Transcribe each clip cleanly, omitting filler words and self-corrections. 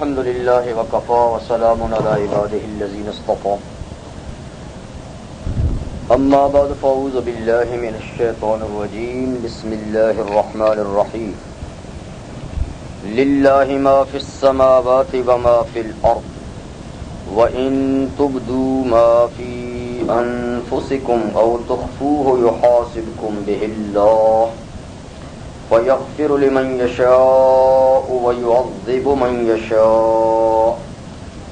الحمد لله وكفى وسلام على عباده الذين اصطفى أما بعد فأعوذ بالله من الشيطان الرجيم بسم الله الرحمن الرحيم لله ما في السماوات وما في الأرض وإن تبدوا ما في أنفسكم أو تخفوه يحاسبكم به الله ويغفر لمن يشاء ويعذب من يشاء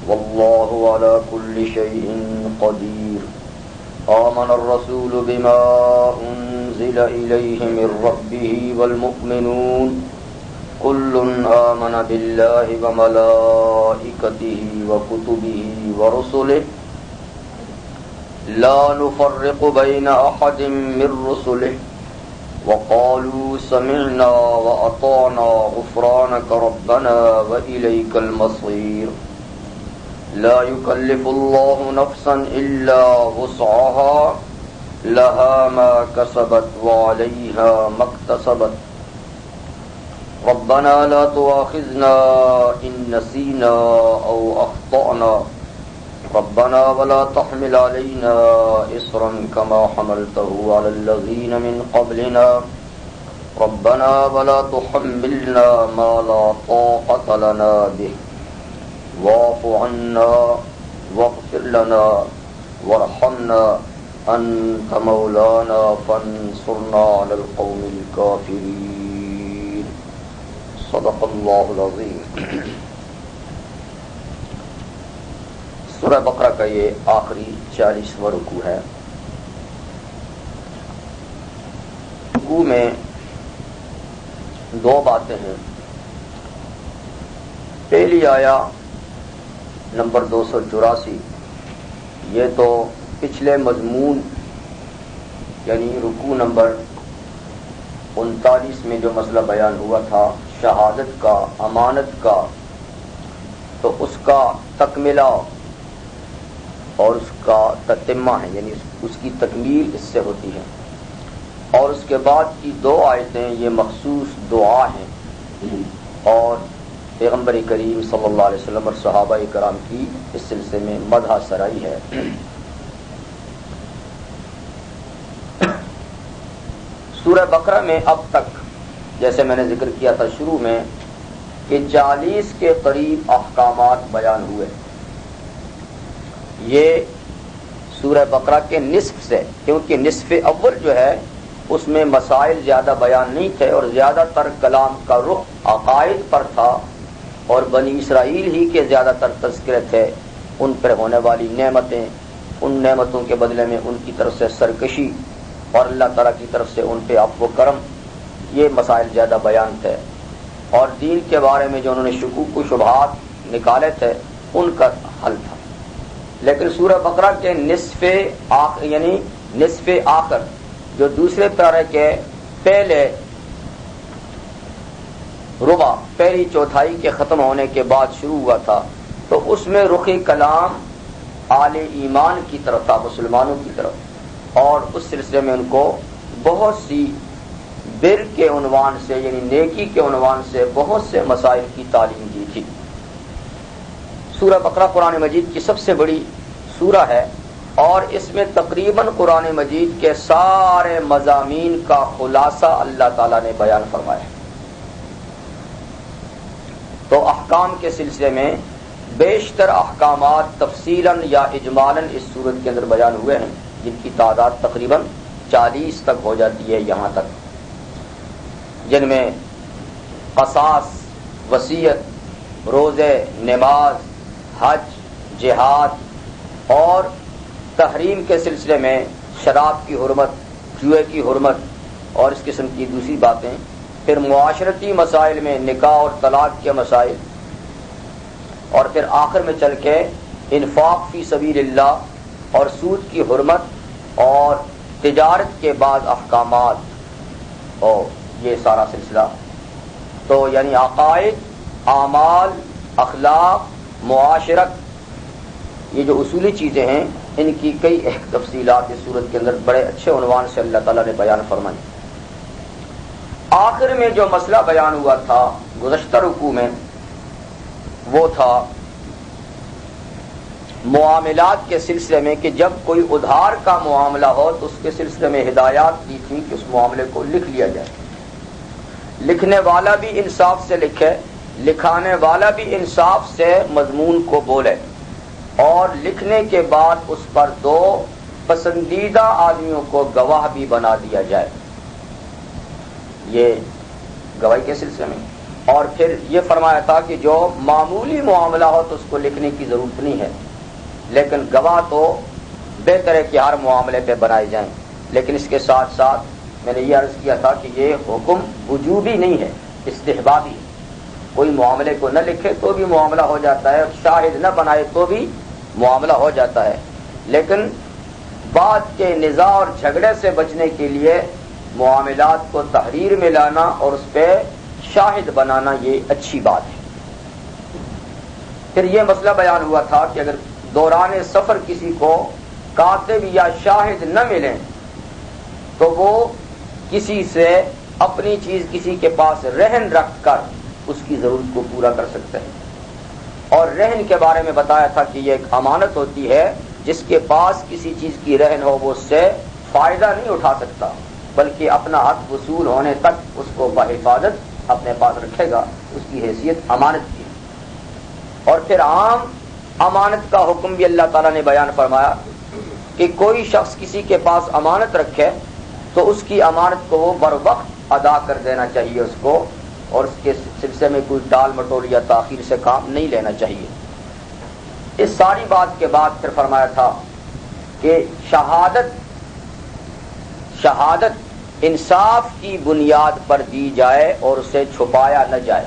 والله على كل شيء قدير آمن الرسول بما أنزل إليه من ربه والمؤمنون كل آمن بالله وملائكته وكتبه ورسله لا نفرق بين أحد من رسله وقالوا سمعنا وأطعنا غفرانك ربنا وإليك المصير لا يكلف الله نفسا إلا وسعها لها ما كسبت وعليها ما اكتسبت ربنا لا تؤاخذنا إن نسينا أو أخطأنا ربنا ولا تحمل علينا إصرا كما حملته على الذين من قبلنا ربنا ولا تحملنا ما لا طاقة لنا به واعف عنا واغفر لنا وارحمنا أنت مولانا فانصرنا على القوم الكافرين صدق الله العظيم. سورہ بقرہ کا یہ آخری 40واں رکوع ہے. رکوع میں دو باتیں ہیں. پہلی آیا نمبر 284 یہ تو پچھلے مضمون یعنی رکوع نمبر 39 میں جو مسئلہ بیان ہوا تھا شہادت کا امانت کا تو اس کا تکملہ اور اس کا تتمہ ہے یعنی اس کی تکمیل اس سے ہوتی ہے. اور اس کے بعد کی دو آیتیں یہ مخصوص دعا ہیں اور پیغمبر کریم صلی اللہ علیہ وسلم اور صحابہ کرام کی اس سلسلے میں مدح سرائی ہے. سورہ بقرہ میں اب تک جیسے میں نے ذکر کیا تھا شروع میں کہ 40 کے قریب احکامات بیان ہوئے. یہ سورہ بقرہ کے نصف سے کیونکہ نصف اول جو ہے اس میں مسائل زیادہ بیان نہیں تھے اور زیادہ تر کلام کا رخ عقائد پر تھا اور بنی اسرائیل ہی کے زیادہ تر تذکرے تھے ان پر ہونے والی نعمتیں ان نعمتوں کے بدلے میں ان کی طرف سے سرکشی اور اللہ تعالیٰ کی طرف سے ان پہ عفو و کرم یہ مسائل زیادہ بیان تھے اور دین کے بارے میں جو انہوں نے شکوک و شبہات نکالے تھے ان کا حل تھا. لیکن سورہ بقرہ کے نصف آخر جو دوسرے پارے کے پہلے ربع پہلی چوتھائی کے ختم ہونے کے بعد شروع ہوا تھا تو اس میں رخ کلام اہل ایمان کی طرف تھا مسلمانوں کی طرف اور اس سلسلے میں ان کو بہت سی بر کے عنوان سے یعنی نیکی کے عنوان سے بہت سے مسائل کی تعلیم دی تھی. سورہ بقرہ قرآن مجید کی سب سے بڑی سورہ ہے اور اس میں تقریباً قرآن مجید کے سارے مضامین کا خلاصہ اللہ تعالیٰ نے بیان فرمایا. تو احکام کے سلسلے میں بیشتر احکامات تفصیلاً یا اجمالاً اس سورت کے اندر بیان ہوئے ہیں جن کی تعداد تقریباً 40 تک ہو جاتی ہے یہاں تک جن میں قصاص وصیت روزے نماز حج جہاد اور تحریم کے سلسلے میں شراب کی حرمت جوئے کی حرمت اور اس قسم کی دوسری باتیں. پھر معاشرتی مسائل میں نکاح اور طلاق کے مسائل اور پھر آخر میں چل کے انفاق فی سبیل اللہ اور سود کی حرمت اور تجارت کے بعض احکامات اور یہ سارا سلسلہ. تو یعنی عقائد اعمال اخلاق معاشرت یہ جو اصولی چیزیں ہیں ان کی کئی تفصیلات اس صورت کے اندر بڑے اچھے عنوان سے اللہ تعالیٰ نے بیان فرمائی. آخر میں جو مسئلہ بیان ہوا تھا گزشتہ رکوع میں وہ تھا معاملات کے سلسلے میں کہ جب کوئی ادھار کا معاملہ ہو تو اس کے سلسلے میں ہدایات دی تھی کہ اس معاملے کو لکھ لیا جائے، لکھنے والا بھی انصاف سے لکھے، لکھانے والا بھی انصاف سے مضمون کو بولے، اور لکھنے کے بعد اس پر 2 پسندیدہ آدمیوں کو گواہ بھی بنا دیا جائے، یہ گواہی کے سلسلے میں۔ اور پھر یہ فرمایا تھا کہ جو معمولی معاملہ ہو تو اس کو لکھنے کی ضرورت نہیں ہے، لیکن گواہ تو بہتر ہے کہ ہر معاملے پہ بنائے جائیں۔ لیکن اس کے ساتھ ساتھ میں نے یہ عرض کیا تھا کہ یہ حکم وجوبی نہیں ہے، استحبابی ہے۔ کوئی معاملے کو نہ لکھے تو بھی معاملہ ہو جاتا ہے، شاہد نہ بنائے تو بھی معاملہ ہو جاتا ہے، لیکن بات کے نزاع اور جھگڑے سے بچنے کے لیے معاملات کو تحریر میں لانا اور اس پہ شاہد بنانا یہ اچھی بات ہے۔ پھر یہ مسئلہ بیان ہوا تھا کہ اگر دوران سفر کسی کو کاتب یا شاہد نہ ملیں تو وہ کسی سے اپنی چیز کسی کے پاس رہن رکھ کر اس کی ضرورت کو پورا کر سکتے ہیں۔ اور رہن کے بارے میں بتایا تھا کہ یہ ایک امانت ہوتی ہے، جس کے پاس کسی چیز کی رہن ہو وہ اس سے فائدہ نہیں اٹھا سکتا، بلکہ اپنا حق وصول ہونے تک اس کو بحفاظت اپنے پاس رکھے گا، اس کی حیثیت امانت کی ہے۔ اور پھر عام امانت کا حکم بھی اللہ تعالیٰ نے بیان فرمایا کہ کوئی شخص کسی کے پاس امانت رکھے تو اس کی امانت کو وہ بر وقت ادا کر دینا چاہیے اس کو، اور اس کے سلسلے میں کوئی ٹال مٹول یا تاخیر سے کام نہیں لینا چاہیے۔ اس ساری بات کے بعد پھر فرمایا تھا کہ شہادت انصاف کی بنیاد پر دی جائے اور اسے چھپایا نہ جائے،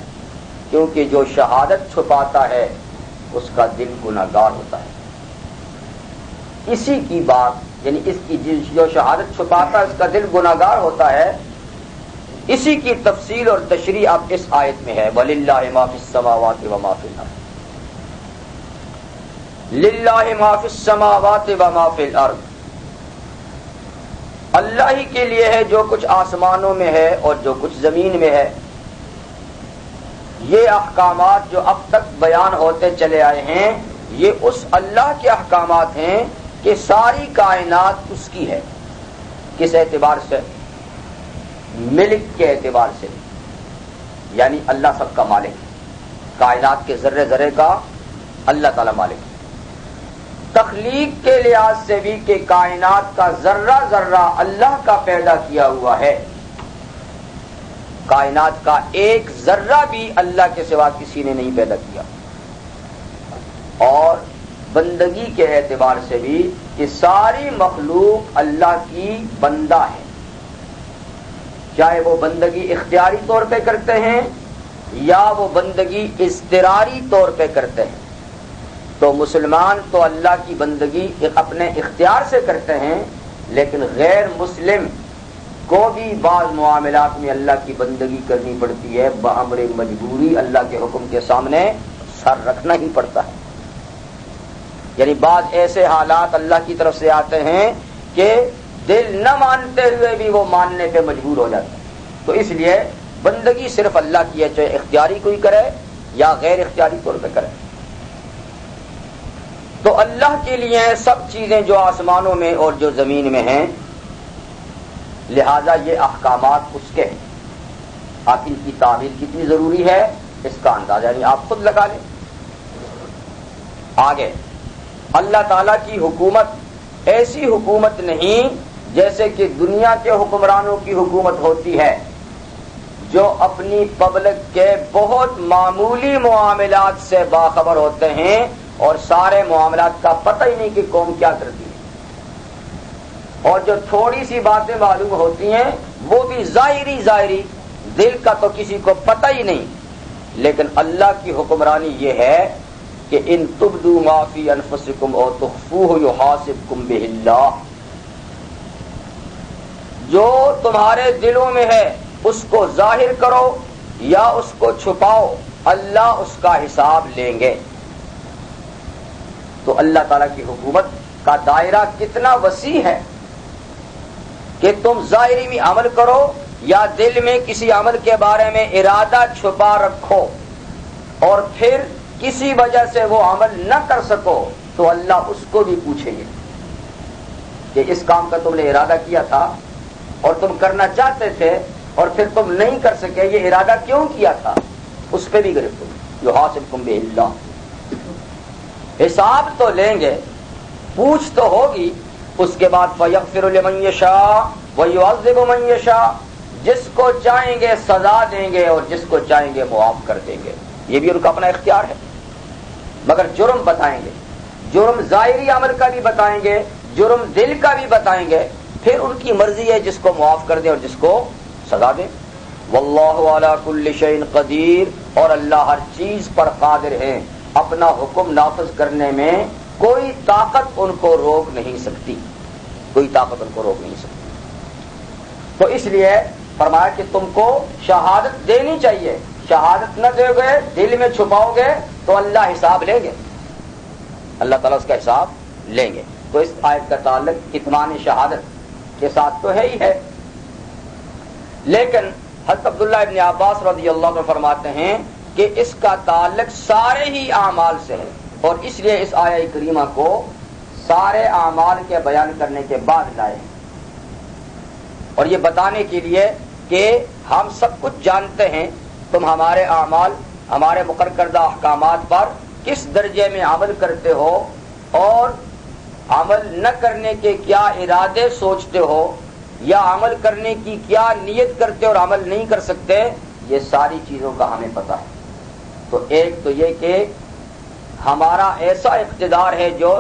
کیونکہ جو شہادت چھپاتا ہے اس کا دل گناہگار ہوتا ہے۔ اسی کی بات یعنی اس کی جو شہادت چھپاتا ہے اس کا دل گناہگار ہوتا ہے، اسی کی تفصیل اور تشریح اب اس آیت میں ہے، وَلِلَّهِ مَا فِي السَّمَاوَاتِ وَمَا فِي الْأَرْضِ۔ لِلَّهِ مَا فِي السَّمَاوَاتِ وَمَا فِي الْأَرْضِ، اللہ ہی کے لیے ہے جو کچھ آسمانوں میں ہے اور جو کچھ زمین میں ہے۔ یہ احکامات جو اب تک بیان ہوتے چلے آئے ہیں یہ اس اللہ کے احکامات ہیں کہ ساری کائنات اس کی ہے۔ کس اعتبار سے؟ ملک کے اعتبار سے، یعنی اللہ سب کا مالک ہے، کائنات کے ذرے ذرے کا اللہ تعالی مالک ہے۔ تخلیق کے لحاظ سے بھی کہ کائنات کا ذرہ ذرہ اللہ کا پیدا کیا ہوا ہے، کائنات کا ایک ذرہ بھی اللہ کے سوا کسی نے نہیں پیدا کیا۔ اور بندگی کے اعتبار سے بھی کہ ساری مخلوق اللہ کی بندہ ہے، چاہے وہ بندگی اختیاری طور پہ کرتے ہیں یا وہ بندگی اضطراری طور پہ کرتے ہیں۔ تو مسلمان تو اللہ کی بندگی اپنے اختیار سے کرتے ہیں، لیکن غیر مسلم کو بھی بعض معاملات میں اللہ کی بندگی کرنی پڑتی ہے، بامر مجبوری اللہ کے حکم کے سامنے سر رکھنا ہی پڑتا ہے۔ یعنی بعض ایسے حالات اللہ کی طرف سے آتے ہیں کہ دل نہ مانتے ہوئے بھی وہ ماننے پہ مجبور ہو جاتے ہیں۔ تو اس لیے بندگی صرف اللہ کی ہے، چاہے اختیاری کوئی کرے یا غیر اختیاری طور پہ کرے۔ تو اللہ کے لیے سب چیزیں جو آسمانوں میں اور جو زمین میں ہیں، لہذا یہ احکامات اس کے ہیں۔ آپ ان کی تعمیل کتنی ضروری ہے اس کا اندازہ یعنی آپ خود لگا لیں۔ آگے اللہ تعالیٰ کی حکومت ایسی حکومت نہیں جیسے کہ دنیا کے حکمرانوں کی حکومت ہوتی ہے، جو اپنی پبلک کے بہت معمولی معاملات سے باخبر ہوتے ہیں اور سارے معاملات کا پتہ ہی نہیں کہ قوم کیا کرتی ہے، اور جو تھوڑی سی باتیں معلوم ہوتی ہیں وہ بھی ظاہری دل کا تو کسی کو پتہ ہی نہیں۔ لیکن اللہ کی حکمرانی یہ ہے کہ ان تبدوا ما فی انفسکم او تخفوہ یحاسبکم بہ اللہ، جو تمہارے دلوں میں ہے اس کو ظاہر کرو یا اس کو چھپاؤ، اللہ اس کا حساب لیں گے۔ تو اللہ تعالیٰ کی حکومت کا دائرہ کتنا وسیع ہے کہ تم ظاہری میں عمل کرو یا دل میں کسی عمل کے بارے میں ارادہ چھپا رکھو، اور پھر کسی وجہ سے وہ عمل نہ کر سکو تو اللہ اس کو بھی پوچھیں گے کہ اس کام کا تم نے ارادہ کیا تھا اور تم کرنا چاہتے تھے اور پھر تم نہیں کر سکے، یہ ارادہ کیوں کیا تھا؟ اس پہ بھی گرفت یحاسبکم بہ اللہ، حساب تو لیں گے، پوچھ تو ہوگی۔ اس کے بعد فیغفر لمن یشاء ویعذب من یشاء، جس کو چاہیں گے سزا دیں گے اور جس کو چاہیں گے معاف کر دیں گے، یہ بھی ان کا اپنا اختیار ہے۔ مگر جرم بتائیں گے، جرم ظاہری عمل کا بھی بتائیں گے، جرم دل کا بھی بتائیں گے، پھر ان کی مرضی ہے جس کو معاف کر دیں اور جس کو سزا دیں۔ واللہ علی کل شیء قدیر، اور اللہ ہر چیز پر قادر ہے، اپنا حکم نافذ کرنے میں کوئی طاقت ان کو روک نہیں سکتی، کوئی طاقت ان کو روک نہیں سکتی۔ تو اس لیے فرمایا کہ تم کو شہادت دینی چاہیے، شہادت نہ دو گے، دل میں چھپاؤ گے تو اللہ حساب لیں گے، اللہ تعالیٰ اس کا حساب لیں گے۔ تو اس آیت کا تعلق کتمان شہادت کے ساتھ تو ہے ہی ہے، لیکن حضرت عبداللہ ابن عباس رضی اللہ عنہ فرماتے ہیں کہ اس کا تعلق سارے ہی اعمال سے ہے، اور اس لیے اس آیہ کریمہ کو سارے اعمال کے بیان کرنے کے بعد لائے، اور یہ بتانے کے لیے کہ ہم سب کچھ جانتے ہیں، تم ہمارے اعمال، ہمارے مقرر کردہ احکامات پر کس درجے میں عمل کرتے ہو اور عمل نہ کرنے کے کیا ارادے سوچتے ہو، یا عمل کرنے کی کیا نیت کرتے اور عمل نہیں کر سکتے، یہ ساری چیزوں کا ہمیں پتہ ہے۔ تو ایک تو یہ کہ ہمارا ایسا اقتدار ہے جو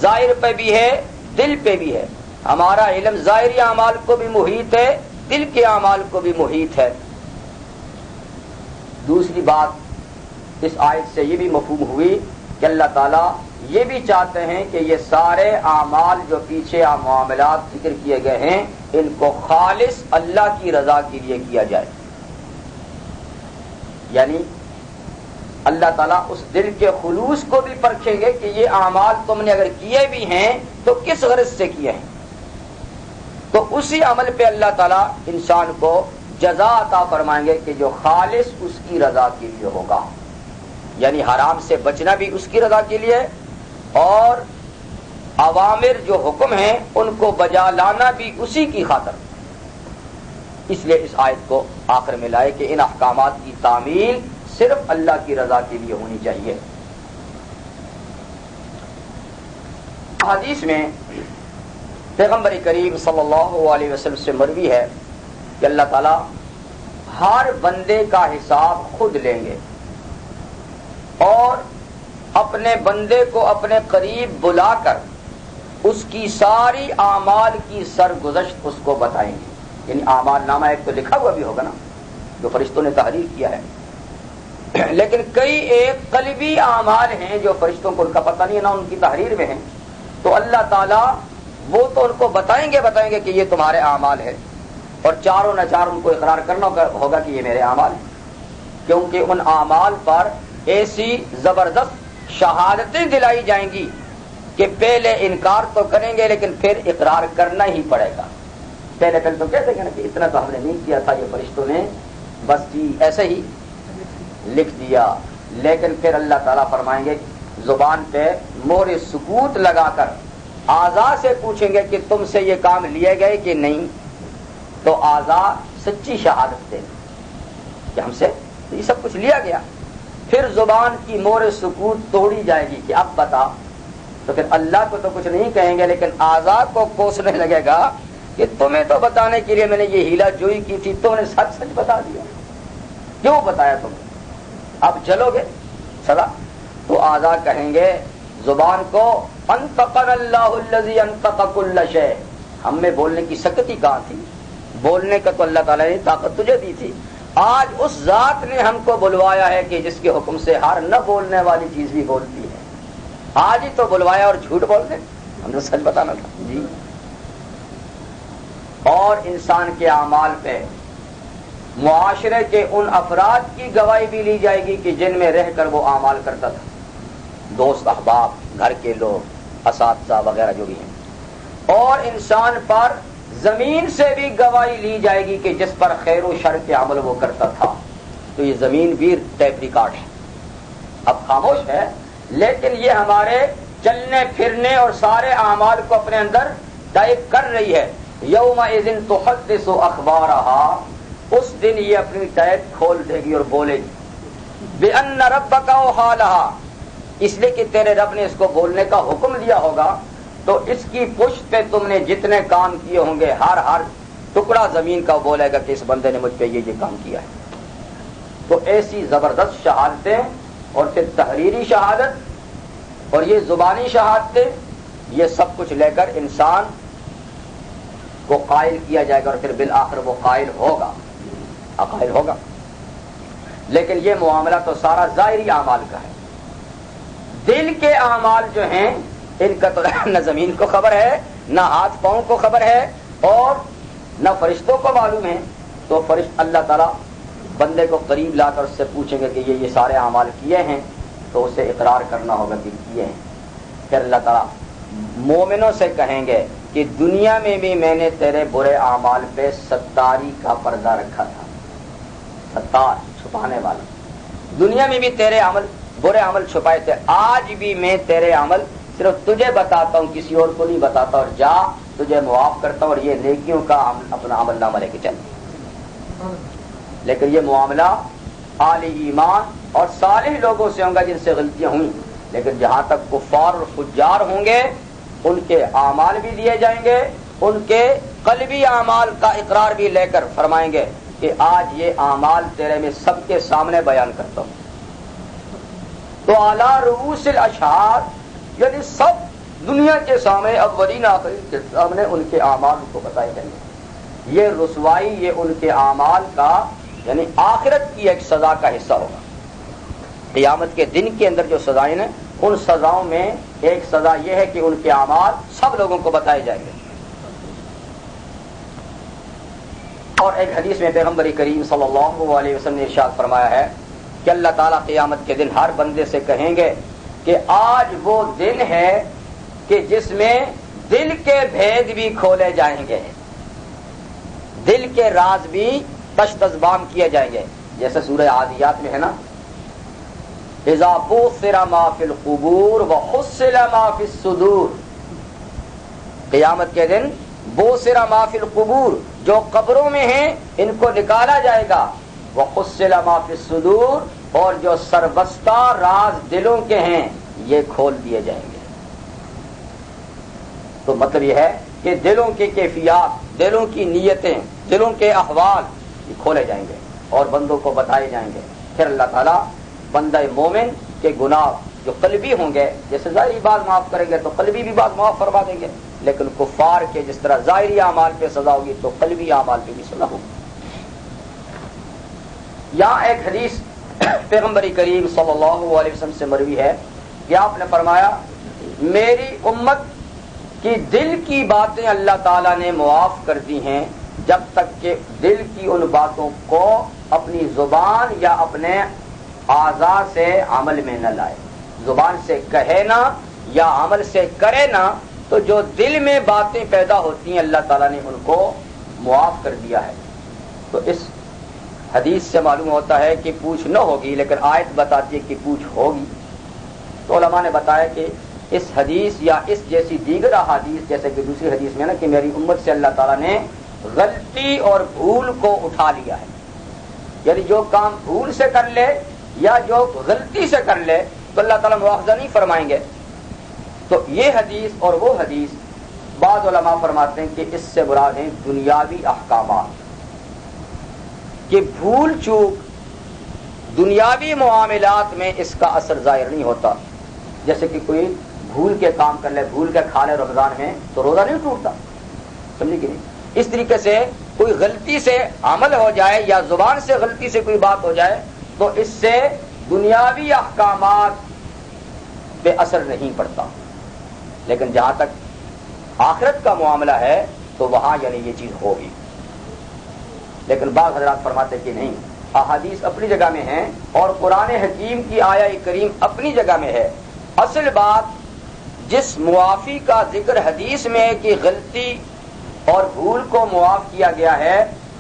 ظاہر پہ بھی ہے، دل پہ بھی ہے، ہمارا علم ظاہری اعمال کو بھی محیط ہے، دل کے اعمال کو بھی محیط ہے۔ دوسری بات اس آیت سے یہ بھی مفہوم ہوئی کہ اللہ تعالیٰ یہ بھی چاہتے ہیں کہ یہ سارے اعمال جو پیچھے معاملات ذکر کیے گئے ہیں ان کو خالص اللہ کی رضا کے لیے کیا جائے، یعنی اللہ تعالیٰ اس دل کے خلوص کو بھی پرکھیں گے کہ یہ اعمال تم نے اگر کیے بھی ہیں تو کس غرض سے کیے ہیں، تو اسی عمل پہ اللہ تعالیٰ انسان کو جزا عطا فرمائیں گے کہ جو خالص اس کی رضا کے لیے ہوگا، یعنی حرام سے بچنا بھی اس کی رضا کے لیے اور اوامر جو حکم ہیں ان کو بجا لانا بھی اسی کی خاطر۔ اس لیے اس آیت کو آخر میں لائے کہ ان احکامات کی تعمیل صرف اللہ کی رضا کے لیے ہونی چاہیے۔ حدیث میں پیغمبر کریم صلی اللہ علیہ وسلم سے مروی ہے کہ اللہ تعالیٰ ہر بندے کا حساب خود لیں گے اور اپنے بندے کو اپنے قریب بلا کر اس کی ساری اعمال کی سرگزشت اس کو بتائیں گے، یعنی اعمال نامہ ایک تو لکھا ہوا بھی ہوگا نا جو فرشتوں نے تحریر کیا ہے، لیکن کئی ایک قلبی اعمال ہیں جو فرشتوں کو ان کا پتہ نہیں ہے، نہ ان کی تحریر میں ہیں، تو اللہ تعالیٰ وہ تو ان کو بتائیں گے کہ یہ تمہارے اعمال ہے، اور چاروں نہ چار ان کو اقرار کرنا ہوگا کہ یہ میرے اعمال ہیں، کیونکہ ان اعمال پر ایسی زبردست شہادتیں دلائی جائیں گی کہ پہلے انکار تو کریں گے لیکن پھر اقرار کرنا ہی پڑے گا۔ پہلے تو کہتے ہیں کہ اتنا تو ہم نے نہیں کیا تھا، یہ فرشتوں نے بس جی ایسے ہی لکھ دیا، لیکن پھر اللہ تعالیٰ فرمائیں گے زبان پہ مہر سکوت لگا کر اعضاء سے پوچھیں گے کہ تم سے یہ کام لیے گئے کہ نہیں، تو اعضاء سچی شہادت دیں کہ ہم سے یہ سب کچھ لیا گیا، پھر زبان کی مہر سکوت توڑی جائے گی کہ اب بتا، تو پھر اللہ کو تو کچھ نہیں کہیں گے لیکن اعضاء کو کوسنے لگے گا کہ تمہیں تو بتانے کے لیے میں نے یہ ہیلا جوئی کی تھی، تم نے سچ سچ بتا دیا، کیوں بتایا تم، اب جلو گے سدا۔ تو اعضاء کہیں گے زبان کو انطقنا اللہ الذی انطق کل شیء، ہم میں بولنے کی سکتی کہاں تھی، بولنے کا تو اللہ تعالیٰ نے طاقت تجھے دی تھی، آج اس ذات نے ہم کو بلوایا ہے کہ جس کے حکم سے ہر نہ بولنے والی چیز بھی بولتی ہے، آج ہی تو بلوایا اور جھوٹ بول دیں، ہم نے سچ بتانا تھا جی۔ اور انسان کے اعمال پہ معاشرے کے ان افراد کی گواہی بھی لی جائے گی کہ جن میں رہ کر وہ اعمال کرتا تھا، دوست احباب، گھر کے لوگ، اساتذہ وغیرہ جو بھی ہیں، اور انسان پر زمین سے بھی گواہی لی جائے گی کہ جس پر خیر و شر کے عمل وہ کرتا تھا، تو یہ زمین بھی ٹیپ ریکارڈ ہے، اب خاموش ہے لیکن یہ ہمارے چلنے پھرنے اور سارے اعمال کو اپنے اندر ٹائپ کر رہی ہے. یومئذ تحدث اخبارہا، اس دن یہ اپنی ٹائپ کھول دے گی اور بولے گی. بِأَنَّ رَبَّكَ أَوْحَىٰ لَهَا، اس لیے کہ تیرے رب نے اس کو بولنے کا حکم دیا ہوگا تو اس کی پشت پہ تم نے جتنے کام کیے ہوں گے ہر ٹکڑا زمین کا بولے گا کہ اس بندے نے مجھ پہ یہ کام کیا ہے. تو ایسی زبردست شہادتیں اور پھر تحریری شہادت اور یہ زبانی شہادتیں، یہ سب کچھ لے کر انسان کو قائل کیا جائے گا اور پھر بالآخر وہ قائل ہوگا، قائل ہوگا. لیکن یہ معاملہ تو سارا ظاہری اعمال کا ہے. دل کے اعمال جو ہیں ان کا تو نہ زمین کو خبر ہے، نہ ہاتھ پاؤں کو خبر ہے اور نہ فرشتوں کو معلوم ہے. تو اللہ تعالیٰ بندے کو قریب لا کر اس سے پوچھیں گے کہ یہ سارے اعمال کیے ہیں تو اسے اقرار کرنا ہوگا کہ کیے ہیں. پھر اللہ تعالیٰ مومنوں سے کہیں گے کہ دنیا میں بھی میں نے تیرے برے اعمال پہ ستاری کا پردہ رکھا تھا. ستار چھپانے والا، دنیا میں بھی تیرے برے عمل چھپائے تھے، آج بھی میں تیرے عمل صرف تجھے بتاتا ہوں، کسی اور کو نہیں بتاتا، اور جا تجھے معاف کرتا ہوں اور یہ نیکیوں کا اپنا عمل نامہ لے کے چل. لیکن یہ معاملہ اہل ایمان اور صالح لوگوں سے ہوں گا جن سے غلطیاں ہوئیں. لیکن جہاں تک کفار اور فجار ہوں گے ان کے اعمال بھی دیے جائیں گے، ان کے قلبی اعمال کا اقرار بھی لے کر فرمائیں گے کہ آج یہ اعمال تیرے میں سب کے سامنے بیان کرتا ہوں. تو اعلیٰ رؤوس الاشہاد یعنی سب دنیا کے سامنے اولین آخرین کے سامنے ان کے اعمال کو بتائے جائیں گے. یہ رسوائی یہ ان کے اعمال کا یعنی آخرت کی ایک سزا کا حصہ ہوگا. قیامت کے دن کے اندر جو سزائیں ہیں ان سزاؤں میں ایک سزا یہ ہے کہ ان کے اعمال سب لوگوں کو بتائے جائیں گے. اور ایک حدیث میں پیغمبر کریم صلی اللہ علیہ وسلم نے ارشاد فرمایا ہے کہ اللہ تعالیٰ قیامت کے دن ہر بندے سے کہیں گے کہ آج وہ دن ہے کہ جس میں دل کے بھید بھی کھولے جائیں گے، دل کے راز بھی تشت ازبام کیے جائیں گے. جیسے سورہ عادیات میں ہے نا، اذا بوثر ما فی القبور وحصل ما فی الصدور. قیامت کے دن بوثر ما فی القبور، جو قبروں میں ہیں ان کو نکالا جائے گا، وحصل ما فی الصدور، اور جو سربستہ راز دلوں کے ہیں یہ کھول دیے جائیں گے. تو مطلب یہ ہے کہ دلوں کی کیفیات، دلوں کی نیتیں، دلوں کے احوال یہ کھولے جائیں گے اور بندوں کو بتائے جائیں گے. پھر اللہ تعالیٰ بندہ مومن کے گناہ جو قلبی ہوں گے، جیسے ظاہری بات معاف کریں گے تو قلبی بھی بات معاف فرما دیں گے. لیکن کفار کے جس طرح ظاہری اعمال پہ سزا ہوگی تو قلبی اعمال پہ بھی سزا ہوگی. یہاں ایک حدیث پیغمبر کریم صلی اللہ علیہ وسلم سے مروی ہے کہ آپ نے فرمایا میری امت کی دل کی باتیں اللہ تعالیٰ نے معاف کر دی ہیں جب تک کہ دل کی ان باتوں کو اپنی زبان یا اپنے اعضاء سے عمل میں نہ لائے. زبان سے کہے نہ یا عمل سے کرے نہ، تو جو دل میں باتیں پیدا ہوتی ہیں اللہ تعالیٰ نے ان کو معاف کر دیا ہے. تو اس حدیث سے معلوم ہوتا ہے کہ پوچھ نہ ہوگی، لیکن آیت بتاتی ہے کہ پوچھ ہوگی. تو علماء نے بتایا کہ اس حدیث یا اس جیسی دیگر احادیث، جیسے کہ دوسری حدیث میں نا کہ میری امت سے اللہ تعالیٰ نے غلطی اور بھول کو اٹھا لیا ہے، یعنی جو کام بھول سے کر لے یا جو غلطی سے کر لے تو اللہ تعالیٰ مواخذہ نہیں فرمائیں گے. تو یہ حدیث اور وہ حدیث بعض علماء فرماتے ہیں کہ اس سے مراد ہیں دنیاوی احکامات، کہ بھول چوک دنیاوی معاملات میں اس کا اثر ظاہر نہیں ہوتا. جیسے کہ کوئی بھول کے کام کر لے، بھول کے کھا لے رمضان میں تو روزہ نہیں ٹوٹتا، سمجھے کہ نہیں. اس طریقے سے کوئی غلطی سے عمل ہو جائے یا زبان سے غلطی سے کوئی بات ہو جائے تو اس سے دنیاوی احکامات پہ اثر نہیں پڑتا. لیکن جہاں تک آخرت کا معاملہ ہے تو وہاں یعنی یہ چیز ہوگی. لیکن بعض حضرات فرماتے کہ نہیں، احادیث اپنی جگہ میں ہیں اور قرآن حکیم کی آیہ کریم اپنی جگہ میں ہے. اصل بات جس معافی کا ذکر حدیث میں ہے کہ غلطی اور بھول کو معاف کیا گیا ہے،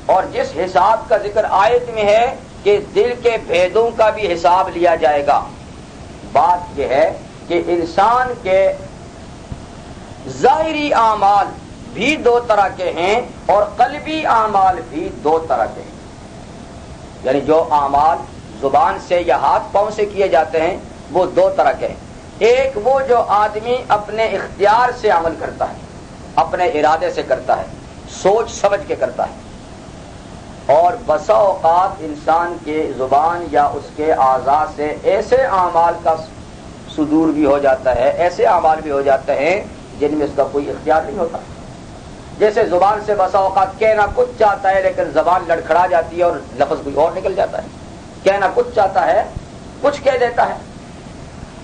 اور جس حساب کا ذکر آیت میں ہے کہ دل کے بھیدوں کا بھی حساب لیا جائے گا، بات یہ ہے کہ انسان کے ظاہری اعمال بھی دو طرح کے ہیں اور قلبی اعمال بھی دو طرح کے ہیں. یعنی جو اعمال زبان سے یا ہاتھ پاؤں سے کیے جاتے ہیں وہ دو طرح کے ہیں. ایک وہ جو آدمی اپنے اختیار سے عمل کرتا ہے، اپنے ارادے سے کرتا ہے، سوچ سمجھ کے کرتا ہے. اور بسا اوقات انسان کے زبان یا اس کے اعضاء سے ایسے اعمال کا صدور بھی ہو جاتا ہے، ایسے اعمال بھی ہو جاتے ہیں جن میں اس کا کوئی اختیار نہیں ہوتا. جیسے زبان سے بسا اوقات کہنا کچھ چاہتا ہے لیکن زبان لڑکھڑا جاتی ہے اور لفظ کوئی اور نکل جاتا ہے. کہنا کچھ چاہتا ہے، کچھ کہہ دیتا ہے.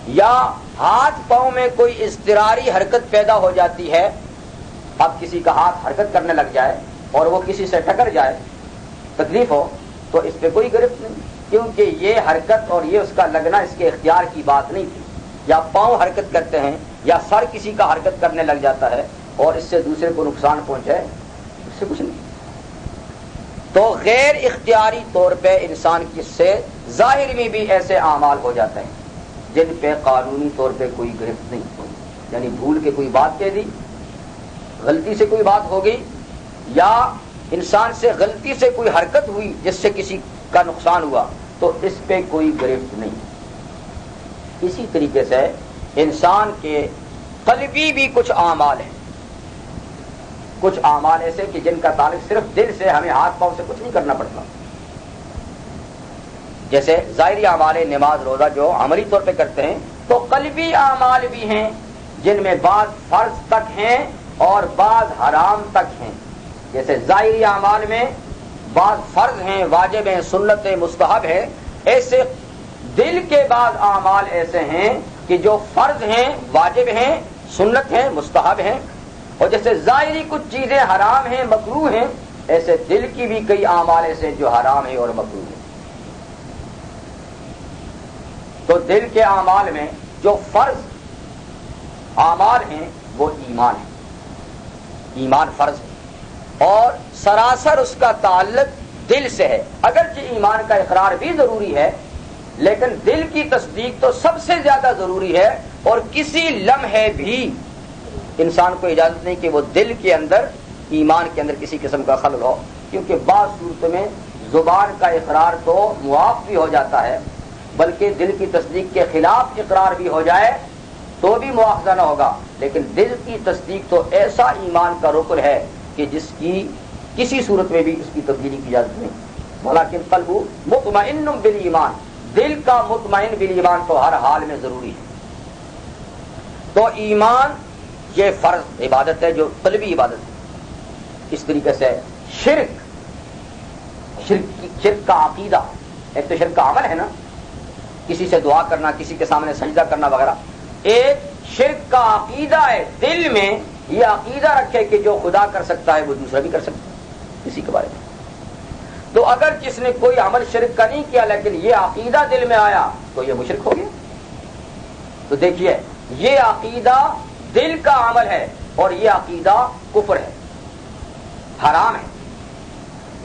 یا ہاتھ پاؤں میں کوئی اضطراری حرکت پیدا ہو جاتی ہے. اب کسی کا ہاتھ حرکت کرنے لگ جائے اور وہ کسی سے ٹکر جائے، تکلیف ہو، تو اس پہ کوئی گرفت نہیں، کیونکہ یہ حرکت اور یہ اس کا لگنا اس کے اختیار کی بات نہیں تھی. یا پاؤں حرکت کرتے ہیں یا سر کسی کا حرکت کرنے لگ جاتا ہے اور اس سے دوسرے کو نقصان پہنچے، اس سے کچھ نہیں. تو غیر اختیاری طور پہ انسان کس سے ظاہر میں بھی ایسے اعمال ہو جاتے ہیں جن پہ قانونی طور پہ کوئی گرفت نہیں. یعنی بھول کے کوئی بات کہہ دی، غلطی سے کوئی بات ہو گئی، یا انسان سے غلطی سے کوئی حرکت ہوئی جس سے کسی کا نقصان ہوا، تو اس پہ کوئی گرفت نہیں. اسی طریقے سے انسان کے قلبی بھی کچھ اعمال ہیں. کچھ اعمال ایسے کہ جن کا تعلق صرف دل سے، ہمیں ہاتھ پاؤں سے کچھ نہیں کرنا پڑتا. جیسے ظاہری اعمال نماز روزہ جو عملی طور پہ کرتے ہیں، تو قلبی اعمال بھی ہیں جن میں بعض فرض تک ہیں اور بعض حرام تک ہیں. جیسے ظاہری اعمال میں بعض فرض ہیں، واجب ہیں، سنت ہیں، مستحب ہیں. ایسے دل کے بعض اعمال ایسے ہیں کہ جو فرض ہیں، واجب ہیں، سنت ہیں، مستحب ہیں. اور جیسے ظاہری کچھ چیزیں حرام ہیں، مکروہ ہیں، ایسے دل کی بھی کئی اعمال ایسے ہیں جو حرام ہیں اور مکروہ ہیں. تو دل کے اعمال میں جو فرض اعمال ہیں وہ ایمان ہے. ایمان فرض ہے اور سراسر اس کا تعلق دل سے ہے. اگرچہ ایمان کا اقرار بھی ضروری ہے لیکن دل کی تصدیق تو سب سے زیادہ ضروری ہے. اور کسی لمحے بھی انسان کو اجازت نہیں کہ وہ دل کے اندر، ایمان کے اندر کسی قسم کا خلل ہو، کیونکہ بعض صورتوں میں زبان کا اقرار تو معاف بھی ہو جاتا ہے، بلکہ دل کی تصدیق کے خلاف اقرار بھی ہو جائے تو بھی مواخذہ نہ ہوگا. لیکن دل کی تصدیق تو ایسا ایمان کا رکن ہے کہ جس کی کسی صورت میں بھی اس کی تبدیلی کی اجازت نہیں. ولیکن قلب مطمئن بالایمان، دل کا مطمئن بالایمان تو ہر حال میں ضروری ہے. تو ایمان یہ فرض عبادت ہے جو قلبی عبادت ہے. اس طریقے سے شرک کا عقیدہ، ایک تو شرک کا عمل ہے نا، کسی سے دعا کرنا، کسی کے سامنے سجدہ کرنا وغیرہ. ایک شرک کا عقیدہ ہے، دل میں یہ عقیدہ رکھے کہ جو خدا کر سکتا ہے وہ دوسرا بھی کر سکتا ہے کسی کے بارے میں. تو اگر جس نے کوئی عمل شرک کا نہیں کیا لیکن یہ عقیدہ دل میں آیا تو یہ مشرک ہو گیا. تو دیکھیے یہ عقیدہ دل کا عمل ہے اور یہ عقیدہ کفر ہے، حرام ہے.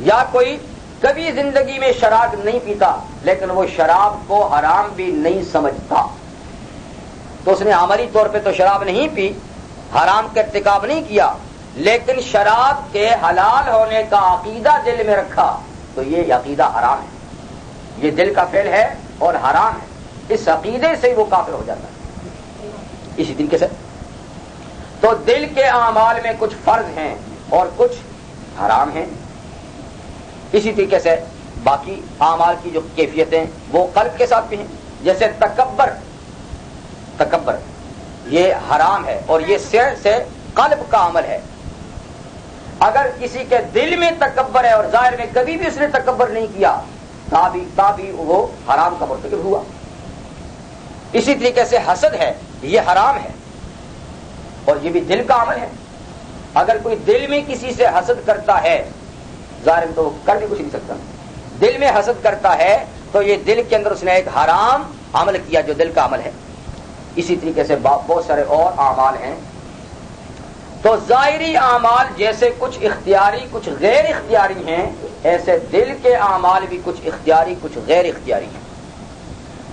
یا کوئی کبھی زندگی میں شراب نہیں پیتا لیکن وہ شراب کو حرام بھی نہیں سمجھتا، تو اس نے عملی طور پہ تو شراب نہیں پی، حرام کا ارتکاب نہیں کیا، لیکن شراب کے حلال ہونے کا عقیدہ دل میں رکھا، تو یہ عقیدہ حرام ہے، یہ دل کا فعل ہے اور حرام ہے. اس عقیدے سے وہ کافر ہو جاتا ہے. اسی طریقے سے تو دل کے اعمال میں کچھ فرض ہیں اور کچھ حرام ہیں. اسی طریقے سے باقی اعمال کی جو کیفیتیں وہ قلب کے ساتھ بھی ہیں. جیسے تکبر یہ حرام ہے اور یہ سر سے قلب کا عمل ہے. اگر کسی کے دل میں تکبر ہے اور ظاہر میں کبھی بھی اس نے تکبر نہیں کیا تابی وہ حرام کا مرتکب ہوا. اسی طریقے سے حسد ہے، یہ حرام ہے اور یہ بھی دل کا عمل ہے. اگر کوئی دل میں کسی سے حسد کرتا ہے، ظاہر میں تو کر بھی کچھ نہیں سکتا، دل میں حسد کرتا ہے تو یہ دل کے اندر اس نے ایک حرام عمل کیا جو دل کا عمل ہے. اسی طریقے سے بہت سارے اور اعمال ہیں. تو ظاہری اعمال جیسے کچھ اختیاری کچھ غیر اختیاری ہیں، ایسے دل کے اعمال بھی کچھ اختیاری کچھ غیر اختیاری ہیں.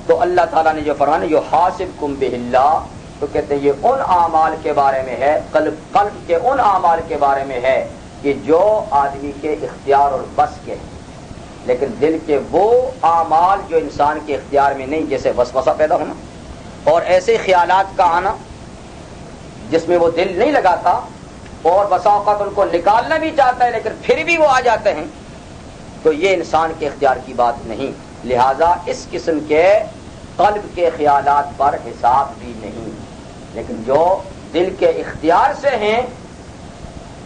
تو اللہ تعالیٰ نے جو فرمایا یحاسبکم بہ اللہ، تو کہتے ہیں یہ ان اعمال کے بارے میں ہے، قلب کے ان اعمال کے بارے میں ہے کہ جو آدمی کے اختیار اور بس کے ہیں، لیکن دل کے وہ اعمال جو انسان کے اختیار میں نہیں، جیسے وسوسہ پیدا ہونا اور ایسے خیالات کا آنا جس میں وہ دل نہیں لگاتا، اور بسا اوقات ان کو نکالنا بھی چاہتا ہے لیکن پھر بھی وہ آ جاتے ہیں، تو یہ انسان کے اختیار کی بات نہیں۔ لہذا اس قسم کے قلب کے خیالات پر حساب بھی نہیں، لیکن جو دل کے اختیار سے ہیں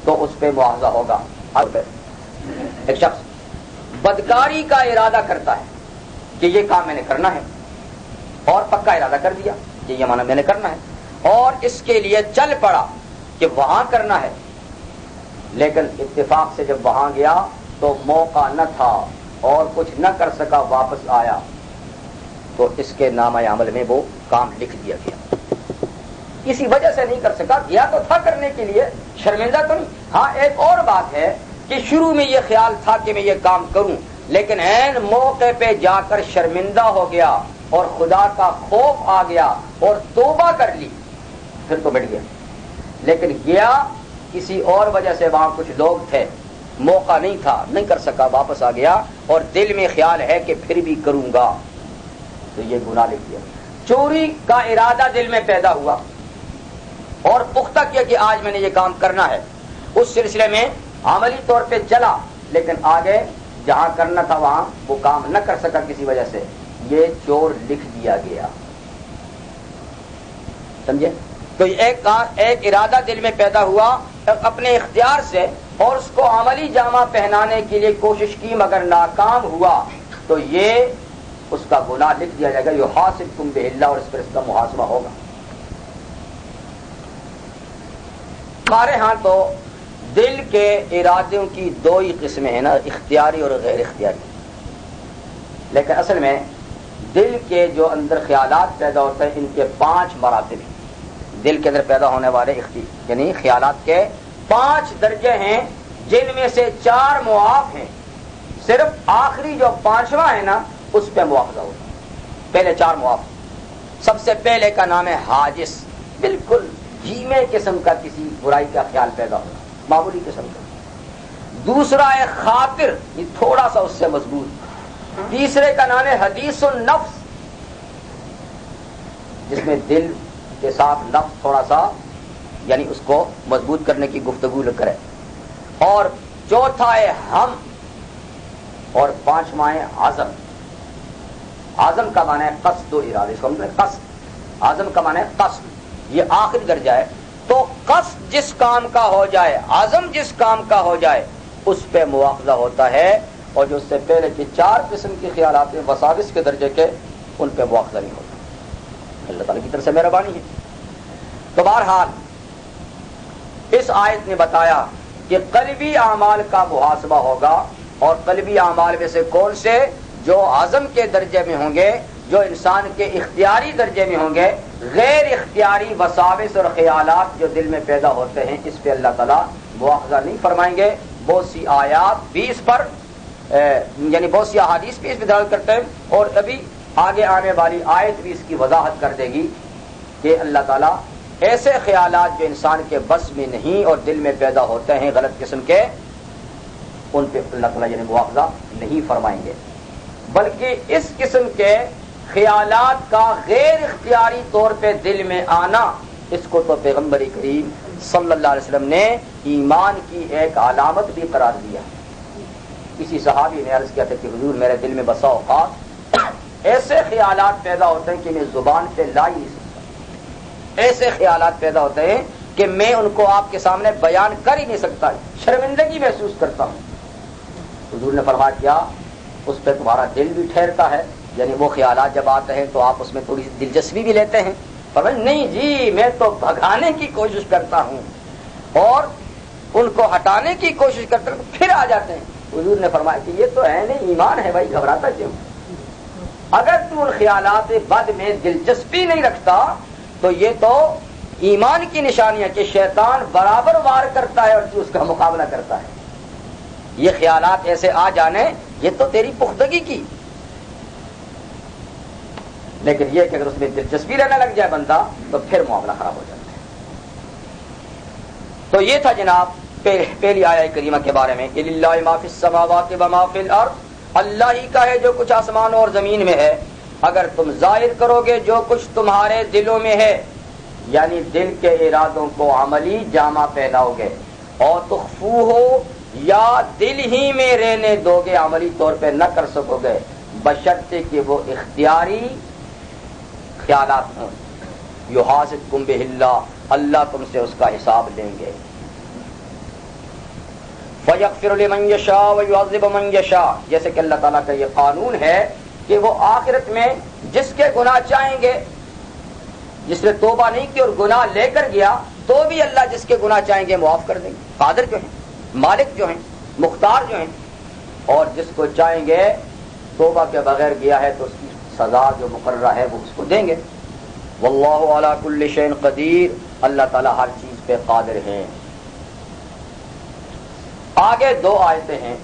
تو اس پہ مواخذہ ہوگا۔ ایک شخص بدکاری کا ارادہ کرتا ہے کہ یہ کام میں نے کرنا ہے، اور پکا ارادہ کر دیا کہ یہ مانا میں نے کرنا ہے، اور اس کے لیے چل پڑا کہ وہاں کرنا ہے، لیکن اتفاق سے جب وہاں گیا تو موقع نہ تھا اور کچھ نہ کر سکا، واپس آیا، تو اس کے نامہ عمل میں وہ کام لکھ دیا گیا۔ کسی وجہ سے نہیں کر سکا، گیا تو تھا کرنے کے لیے، شرمندہ تو نہیں۔ ہاں ایک اور بات ہے کہ شروع میں یہ خیال تھا کہ میں یہ کام کروں، لیکن عین موقع پہ جا کر شرمندہ ہو گیا اور خدا کا خوف آ گیا اور توبہ کر لی، پھر تو مٹ گیا۔ لیکن گیا کسی اور وجہ سے، وہاں کچھ لوگ تھے، موقع نہیں تھا، نہیں کر سکا، واپس آ گیا، اور دل میں خیال ہے کہ پھر بھی کروں گا، تو یہ گناہ لکھ دیا۔ چوری کا ارادہ دل میں پیدا ہوا اور پختہ کیا کہ آج میں نے یہ کام کرنا ہے، اس سلسلے میں عملی طور پہ چلا، لیکن آگے جہاں کرنا تھا وہاں وہ کام نہ کر سکا کسی وجہ سے، یہ چور لکھ دیا گیا۔ سمجھے؟ تو ایک ارادہ دل میں پیدا ہوا اپنے اختیار سے، اور اس کو عملی جامہ پہنانے کے لیے کوشش کی مگر ناکام ہوا، تو یہ اس کا گناہ لکھ دیا جائے گا، یحاسبکم بہ اللہ، اور اس پر اس کا محاسبہ ہوگا۔ ہمارے ہاں تو دل کے ارادوں کی دو ہی قسمیں ہیں نا، اختیاری اور غیر اختیاری، لیکن اصل میں دل کے جو اندر خیالات پیدا ہوتے ہیں ان کے 5 مراتب ہیں۔ دل کے اندر پیدا ہونے والے یعنی خیالات کے 5 درجے ہیں، جن میں سے 4 معاف ہیں، صرف آخری جو 5واں ہے نا اس پہ مواخذہ ہوتا ہے۔ پہلے 4 معاف۔ سب سے پہلے کا نام ہے حاجس، بالکل دھیمے قسم کا کسی برائی کا خیال پیدا ہونا، معمولی قسم کا۔ دوسرا ہے خاطر، یہ تھوڑا سا اس سے مضبوط۔ تیسرے کا نام ہے حدیث النفس، جس میں دل کے ساتھ نفس تھوڑا سا یعنی اس کو مضبوط کرنے کی گفتگو کرے۔ اور چوتھا ہے ہم، اور 5واں ہے عزم۔ عزم کا معنی ہے قصد و ارادہ، اس کو ہم نے قصد، عزم کا معنی ہے قصد، یہ آخری درجہ ہے۔ تو قصد جس کام کا ہو جائے، عزم جس کام کا ہو جائے، اس پہ مواخذہ ہوتا ہے، اور جو اس سے پہلے کے 4 قسم کے خیالات ہیں وساوس کے درجے کے، ان پہ مواخذہ نہیں ہوتا۔ اللہ تعالیٰ کی طرف سے مہربانی ہے۔ تو بہرحال اس آیت نے بتایا کہ قلبی اعمال کا محاسبہ ہوگا، اور قلبی اعمال میں سے کون سے؟ جو عزم کے درجے میں ہوں گے، جو انسان کے اختیاری درجے میں ہوں گے۔ غیر اختیاری وساوس اور خیالات جو دل میں پیدا ہوتے ہیں، اس پہ اللہ تعالیٰ مواخذہ نہیں فرمائیں گے۔ بہت سی آیات بھی اس پر یعنی بہت سی احادیث بھی اس پہ دلالت کرتے ہیں، اور ابھی آگے آنے والی آیت بھی اس کی وضاحت کر دے گی کہ اللہ تعالیٰ ایسے خیالات جو انسان کے بس میں نہیں اور دل میں پیدا ہوتے ہیں غلط قسم کے، ان پہ اللہ تعالیٰ یعنی مواخذہ نہیں فرمائیں گے، بلکہ اس قسم کے خیالات کا غیر اختیاری طور پہ دل میں آنا، اس کو تو پیغمبر کریم صلی اللہ علیہ وسلم نے ایمان کی ایک علامت بھی قرار دیا۔ کسی صحابی نے عرض کیا تھا کہ حضور میرے دل میں بسا اوقات ایسے خیالات پیدا ہوتے ہیں کہ میں زبان پہ لا ہی نہیں سکتا، ایسے خیالات پیدا ہوتے ہیں کہ میں ان کو آپ کے سامنے بیان کر ہی نہیں سکتا، شرمندگی محسوس کرتا ہوں۔ حضور نے فرمایا کیا اس پہ تمہارا دل بھی ٹھہرتا ہے؟ یعنی وہ خیالات جب آتے ہیں تو آپ اس میں تھوڑی سی دلچسپی بھی لیتے ہیں؟ فرمایا نہیں جی، میں تو بھگانے کی کوشش کرتا ہوں اور ان کو ہٹانے کی کوشش کرتا ہوں، پھر آ جاتے ہیں۔ حضور نے فرمایا کہ یہ تو عین ایمان ہے بھائی، گھبراتا کیوں؟ اگر تو ان خیالات بد میں دلچسپی نہیں رکھتا تو یہ تو ایمان کی نشانی ہے کہ شیطان برابر وار کرتا ہے اور تو اس کا مقابلہ کرتا ہے۔ یہ خیالات ایسے آ جانے، یہ تو تیری پختگی کی۔ لیکن یہ کہ اگر اس میں دلچسپی رہنے لگ جائے بندہ تو پھر معاملہ خراب ہو جاتا ہے۔ تو یہ تھا جناب پہلی آیہ کریمہ کے بارے میں کہ للہ ما فی السماوات و ما فی الارض، اللہ ہی کا ہے جو کچھ آسمانوں اور زمین میں ہے۔ اگر تم ظاہر کرو گے جو کچھ تمہارے دلوں میں ہے، یعنی دل کے ارادوں کو عملی جامہ پہناؤ گے، اور تخفو ہو یا دل ہی میں رہنے دو گے، عملی طور پہ نہ کر سکو گے، بشرطے کہ وہ اختیاری خیالات ہوں۔ یحاسبکم بہ اللہ، اللہ تم سے اس کا حساب لیں گے۔ فَيَغْفِرُ لِمَنْ يَشَاءُ وَيُعَذِّبُ مَنْ يَشَاءُ، جیسے کہ اللہ تعالیٰ کا یہ قانون ہے کہ وہ آخرت میں جس کے گناہ چاہیں گے، جس نے توبہ نہیں کی اور گناہ لے کر گیا تو بھی اللہ جس کے گناہ چاہیں گے معاف کر دیں گے، قادر جو ہیں، مالک جو ہیں، مختار جو ہیں، اور جس کو چاہیں گے توبہ کے بغیر گیا ہے تو اس کی سزا جو مقررہ ہے وہ اس کو دیں گے۔ واللہ علی کل شیء قدیر، اللہ تعالیٰ ہر چیز پہ قادر ہیں۔ آگے دو آیتیں ہیں۔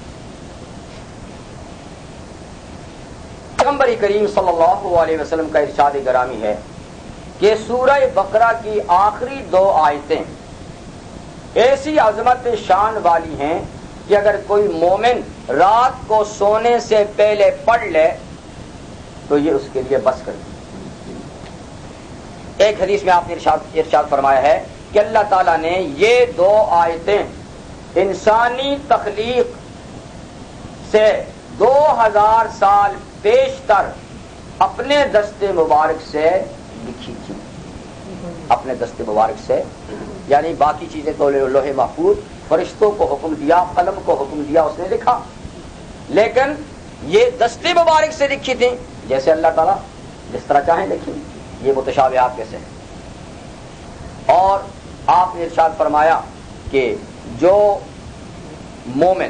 پیغمبر کریم صلی اللہ علیہ وسلم کا ارشاد گرامی ہے کہ سورہ بقرہ کی آخری دو آیتیں ایسی عظمت شان والی ہیں کہ اگر کوئی مومن رات کو سونے سے پہلے پڑھ لے تو یہ اس کے لیے بس کر دی۔ ایک حدیث میں آپ نے ارشاد فرمایا ہے کہ اللہ تعالیٰ نے یہ دو آیتیں انسانی تخلیق سے 2000 سال بیشتر اپنے دست مبارک سے لکھی تھی، اپنے دست مبارک سے، یعنی باقی چیزیں تو لوح محفوظ، فرشتوں کو حکم دیا، قلم کو حکم دیا، اس نے لکھا، لیکن یہ دست مبارک سے لکھی تھی، جیسے اللہ تعالیٰ جس طرح چاہیں لکھی، یہ متشابہات میں سے ہے۔ اور آپ نے ارشاد فرمایا کہ جو مومن،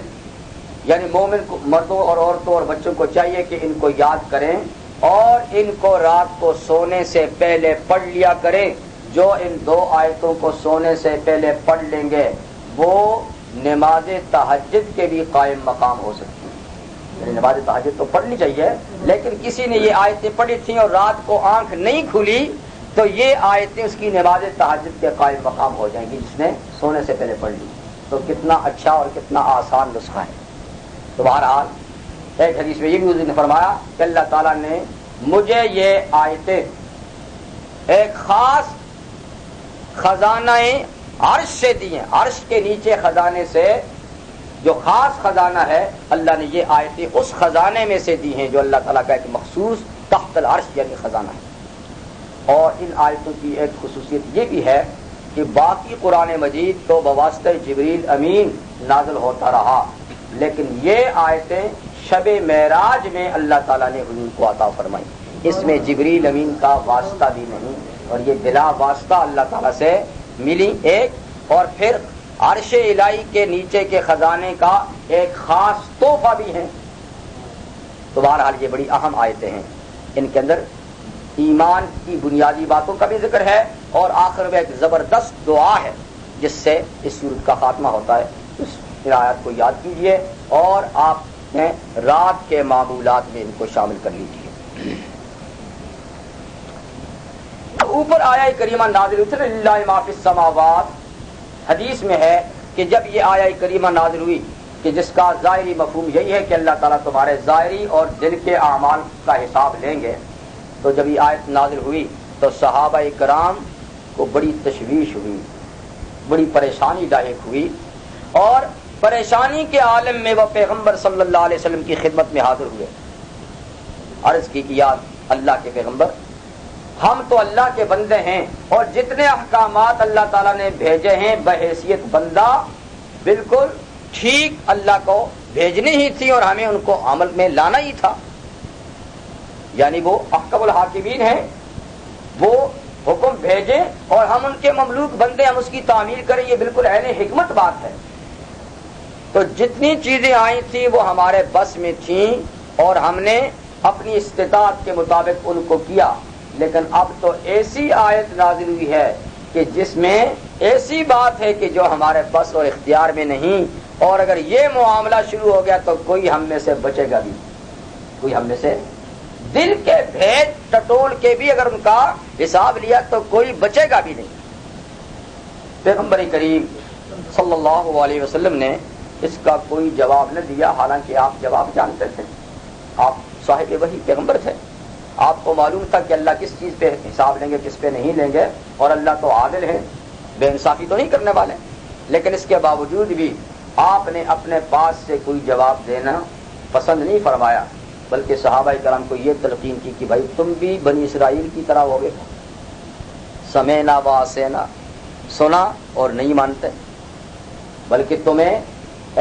یعنی مومن کو، مردوں اور عورتوں اور بچوں کو چاہیے کہ ان کو یاد کریں اور ان کو رات کو سونے سے پہلے پڑھ لیا کریں۔ جو ان دو آیتوں کو سونے سے پہلے پڑھ لیں گے وہ نماز تہجد کے بھی قائم مقام ہو سکتی ہے۔ یعنی نماز تہجد تو پڑھنی چاہیے، لیکن کسی نے یہ آیتیں پڑھی تھیں اور رات کو آنکھ نہیں کھلی تو یہ آیتیں اس کی نماز تہجد کے قائم مقام ہو جائیں گی، جس نے سونے سے پہلے پڑھ لی۔ تو کتنا اچھا اور کتنا آسان نسخہ ہے۔ تو بہرحال ایک حدیث میں یہ بھی حضور نے فرمایا کہ اللہ تعالیٰ نے مجھے یہ آیتیں ایک خاص خزانہ عرش سے دی ہیں، عرش کے نیچے خزانے سے جو خاص خزانہ ہے، اللہ نے یہ آیتیں اس خزانے میں سے دی ہیں جو اللہ تعالیٰ کا ایک مخصوص تحت العرش یعنی خزانہ ہے۔ اور ان آیتوں کی ایک خصوصیت یہ بھی ہے کہ باقی قرآن مجید تو بواسطہ جبریل امین نازل ہوتا رہا، لیکن یہ آیتیں شب معراج میں اللہ تعالیٰ نے حضور کو عطا فرمائی، اس میں جبریل امین کا واسطہ بھی نہیں، اور یہ بلا واسطہ اللہ تعالیٰ سے ملی ایک، اور پھر عرش الہی کے نیچے کے خزانے کا ایک خاص تحفہ بھی ہے۔ تو بہرحال یہ بڑی اہم آیتیں ہیں، ان کے اندر ایمان کی بنیادی باتوں کا بھی ذکر ہے، اور آخر میں ایک زبردست دعا ہے جس سے اس سورت کا خاتمہ ہوتا ہے۔ اس آیات کو یاد کیجئے اور آپ نے رات کے معمولات میں ان کو شامل کر لیجئے۔ اوپر آیہ کریمہ نازل ہوئی تھی، للہ ما فی السماوات، حدیث میں ہے کہ جب یہ آیہ کریمہ نازل ہوئی کہ جس کا ظاہری مفہوم یہی ہے کہ اللہ تعالیٰ تمہارے ظاہری اور دل کے اعمال کا حساب لیں گے، تو جب یہ آیت نازل ہوئی تو صحابہ کرام کو بڑی تشویش ہوئی، بڑی پریشانی لاحق ہوئی، اور پریشانی کے عالم میں وہ پیغمبر صلی اللہ علیہ وسلم کی خدمت میں حاضر ہوئے، عرض کی کہ یا اللہ کے پیغمبر، ہم تو اللہ کے بندے ہیں اور جتنے احکامات اللہ تعالیٰ نے بھیجے ہیں بحیثیت بندہ بالکل ٹھیک اللہ کو بھیجنی ہی تھی اور ہمیں ان کو عمل میں لانا ہی تھا، یعنی وہ احکم الحاکمین ہیں، وہ حکم بھیجیں اور ہم ان کے مملوک بندے، ہم اس کی تعمیل کریں، یہ بالکل عین حکمت بات ہے۔ تو جتنی چیزیں آئی تھیں وہ ہمارے بس میں تھیں اور ہم نے اپنی استطاعت کے مطابق ان کو کیا، لیکن اب تو ایسی آیت نازل ہوئی ہے کہ جس میں ایسی بات ہے کہ جو ہمارے بس اور اختیار میں نہیں، اور اگر یہ معاملہ شروع ہو گیا تو کوئی ہم میں سے بچے گا بھی، کوئی ہم میں سے دل کے بھید ٹٹول کے بھی اگر ان کا حساب لیا تو کوئی بچے گا بھی نہیں۔ پیغمبر کریم صلی اللہ علیہ وسلم نے اس کا کوئی جواب نہ دیا، حالانکہ آپ جواب جانتے تھے، آپ صاحب وحی پیغمبر تھے، آپ کو معلوم تھا کہ اللہ کس چیز پہ حساب لیں گے کس پہ نہیں لیں گے، اور اللہ تو عادل ہے، بے انصافی تو نہیں کرنے والے، لیکن اس کے باوجود بھی آپ نے اپنے پاس سے کوئی جواب دینا پسند نہیں فرمایا، بلکہ صحابہ کرام کو یہ تلقین کی کہ بھائی تم بھی بنی اسرائیل کی طرح ہوگے، سمینا و عصینا، سنا اور نہیں مانتے، بلکہ تمہیں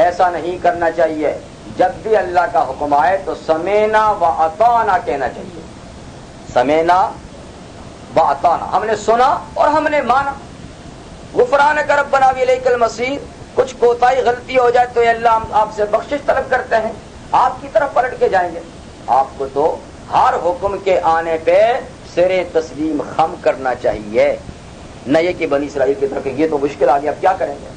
ایسا نہیں کرنا چاہیے، جب بھی اللہ کا حکم آئے تو سمینا و اطعنا کہنا چاہیے، سمینا و اطعنا، ہم نے سنا اور ہم نے مانا، غفرانک ربنا والیک المصیر، کچھ کوتاہی غلطی ہو جائے تو اے اللہ ہم آپ سے بخشش طلب کرتے ہیں، آپ کی طرف پلٹ کے جائیں گے، آپ کو تو ہر حکم کے آنے پہ سر تسلیم خم کرنا چاہیے، نہ یہ کہ بنی اسرائیل کی طرف یہ تو مشکل آ گیا اب کیا کریں گے۔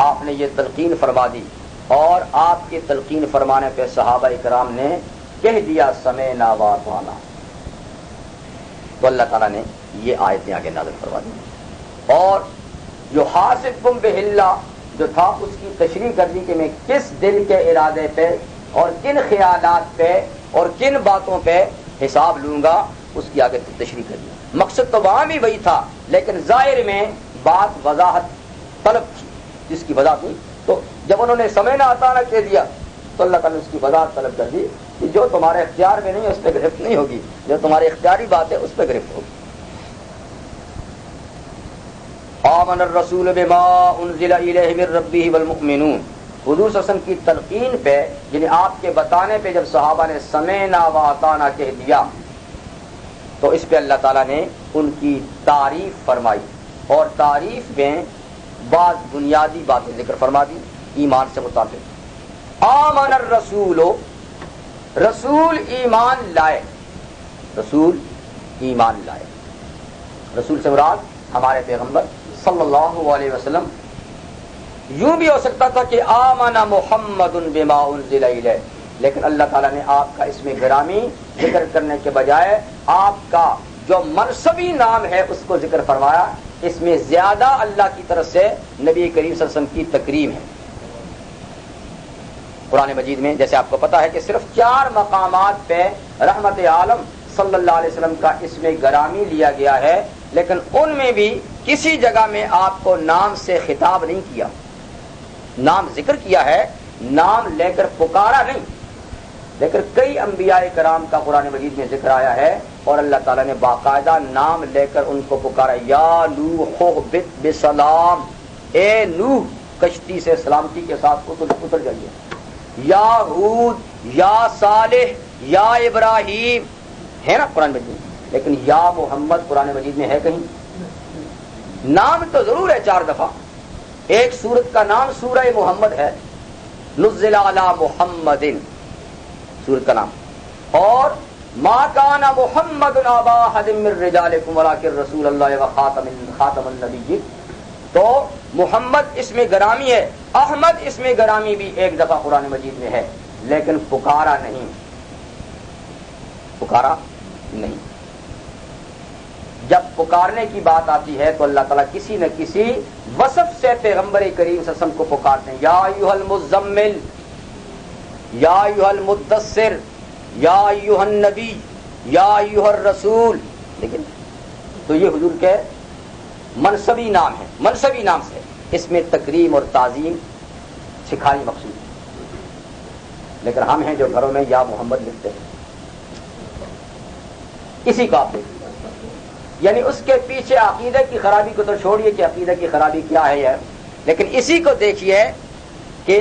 آپ نے یہ تلقین فرما دی، اور آپ کی تلقین فرمانے پہ صحابہ کرام نے کہہ دیا سمینا و اطعنا، تو اللہ تعالیٰ نے یہ آیتیں آگے نازل فرما دی، اور یحاسبکم بہ اللہ جو تھا اس کی تشریح کر دی کہ میں کس دل کے ارادے پہ اور کن خیالات پہ اور کن باتوں پہ حساب لوں گا، اس کی آگے تشریح کر دی۔ مقصد تو وہاں بھی وہی تھا، لیکن ظاہر میں بات وضاحت طلب تھی جس کی وضاحت ہوئی، تو جب انہوں نے سمینا اطعنا کہہ دیا تو اللہ تعالیٰ نے اس کی وضاحت طلب کر دی کہ جو تمہارے اختیار میں نہیں ہے اس پہ گرفت نہیں ہوگی، جو تمہاری اختیاری بات ہے اس پہ گرفت ہوگی۔ آمن الرسول بما انزل الیہ من ربہ والمؤمنون، حضور صلی اللہ علیہ وسلم کی تلقین پہ، یعنی آپ کے بتانے پہ جب صحابہ نے سمینا و اطعنا کہہ دیا تو اس پہ اللہ تعالیٰ نے ان کی تعریف فرمائی، اور تعریف میں بعض بنیادی باتیں ذکر فرما دی ایمان سے متعلق۔ آمن الرسول، رسول ایمان لائے، رسول ایمان لائے، رسول سے مراد ہمارے پیغمبر صلی اللہ علیہ وسلم۔ یوں بھی ہو سکتا تھا کہ آمن محمد بما انزل الیہ، لیکن اللہ تعالیٰ نے آپ کا اسم گرامی ذکر کرنے کے بجائے آپ کا جو منصبی نام ہے اس کو ذکر فرمایا، اس میں زیادہ اللہ کی طرف سے نبی کریم صلی اللہ علیہ وسلم کی تکریم ہے۔ قرآن مجید میں جیسے آپ کو پتا ہے کہ صرف 4 مقامات پہ رحمت عالم صلی اللہ علیہ وسلم کا اسم گرامی لیا گیا ہے، لیکن ان میں بھی کسی جگہ میں آپ کو نام سے خطاب نہیں کیا، نام ذکر کیا ہے، نام لے کر پکارا نہیں، لیکن کئی انبیاء کرام کا قرآن مجید میں ذکر آیا ہے اور اللہ تعالیٰ نے باقاعدہ نام لے کر ان کو پکارا، یا نوح اہبط بسلام، اے نوح کشتی سے سلامتی کے ساتھ اتر جائیے، یا ہود، یا صالح، یا ابراہیم، ہے نا قرآن مجید میں، لیکن یا محمد قرآن مجید میں ہے کہیں؟ نام تو ضرور ہے 4 دفعہ، ایک سورت کا نام سورہ محمد ہے، نزل علی محمد سورت کا نام، اور ما کان محمد ابا احد من رجالکم ولکن رسول اللہ وخاتم النبیین، تو محمد اسم گرامی ہے، احمد اسم گرامی بھی ایک دفعہ قرآن مجید میں ہے، لیکن پکارا نہیں، پکارا نہیں۔ جب پکارنے کی بات آتی ہے تو اللہ تعالیٰ کسی نہ کسی وصف سے پیغمبر کریم صلی اللہ علیہ وسلم کو پکارتے ہیں، یا ایھا المزمل، یا ایھا المدثر، یا ایھا النبی، یا ایھا الرسول، لیکن تو یہ حضور کے منصبی نام ہے، منصبی نام سے اس میں تکریم اور تعظیم سکھائی مقصود ہے، لیکن ہم ہیں جو گھروں میں یا محمد لکھتے ہیں، اسی کا آپ دیکھیں، یعنی اس کے پیچھے عقیدے کی خرابی کو تو چھوڑیے کہ عقیدے کی خرابی کیا ہے یار، لیکن اسی کو دیکھیے کہ،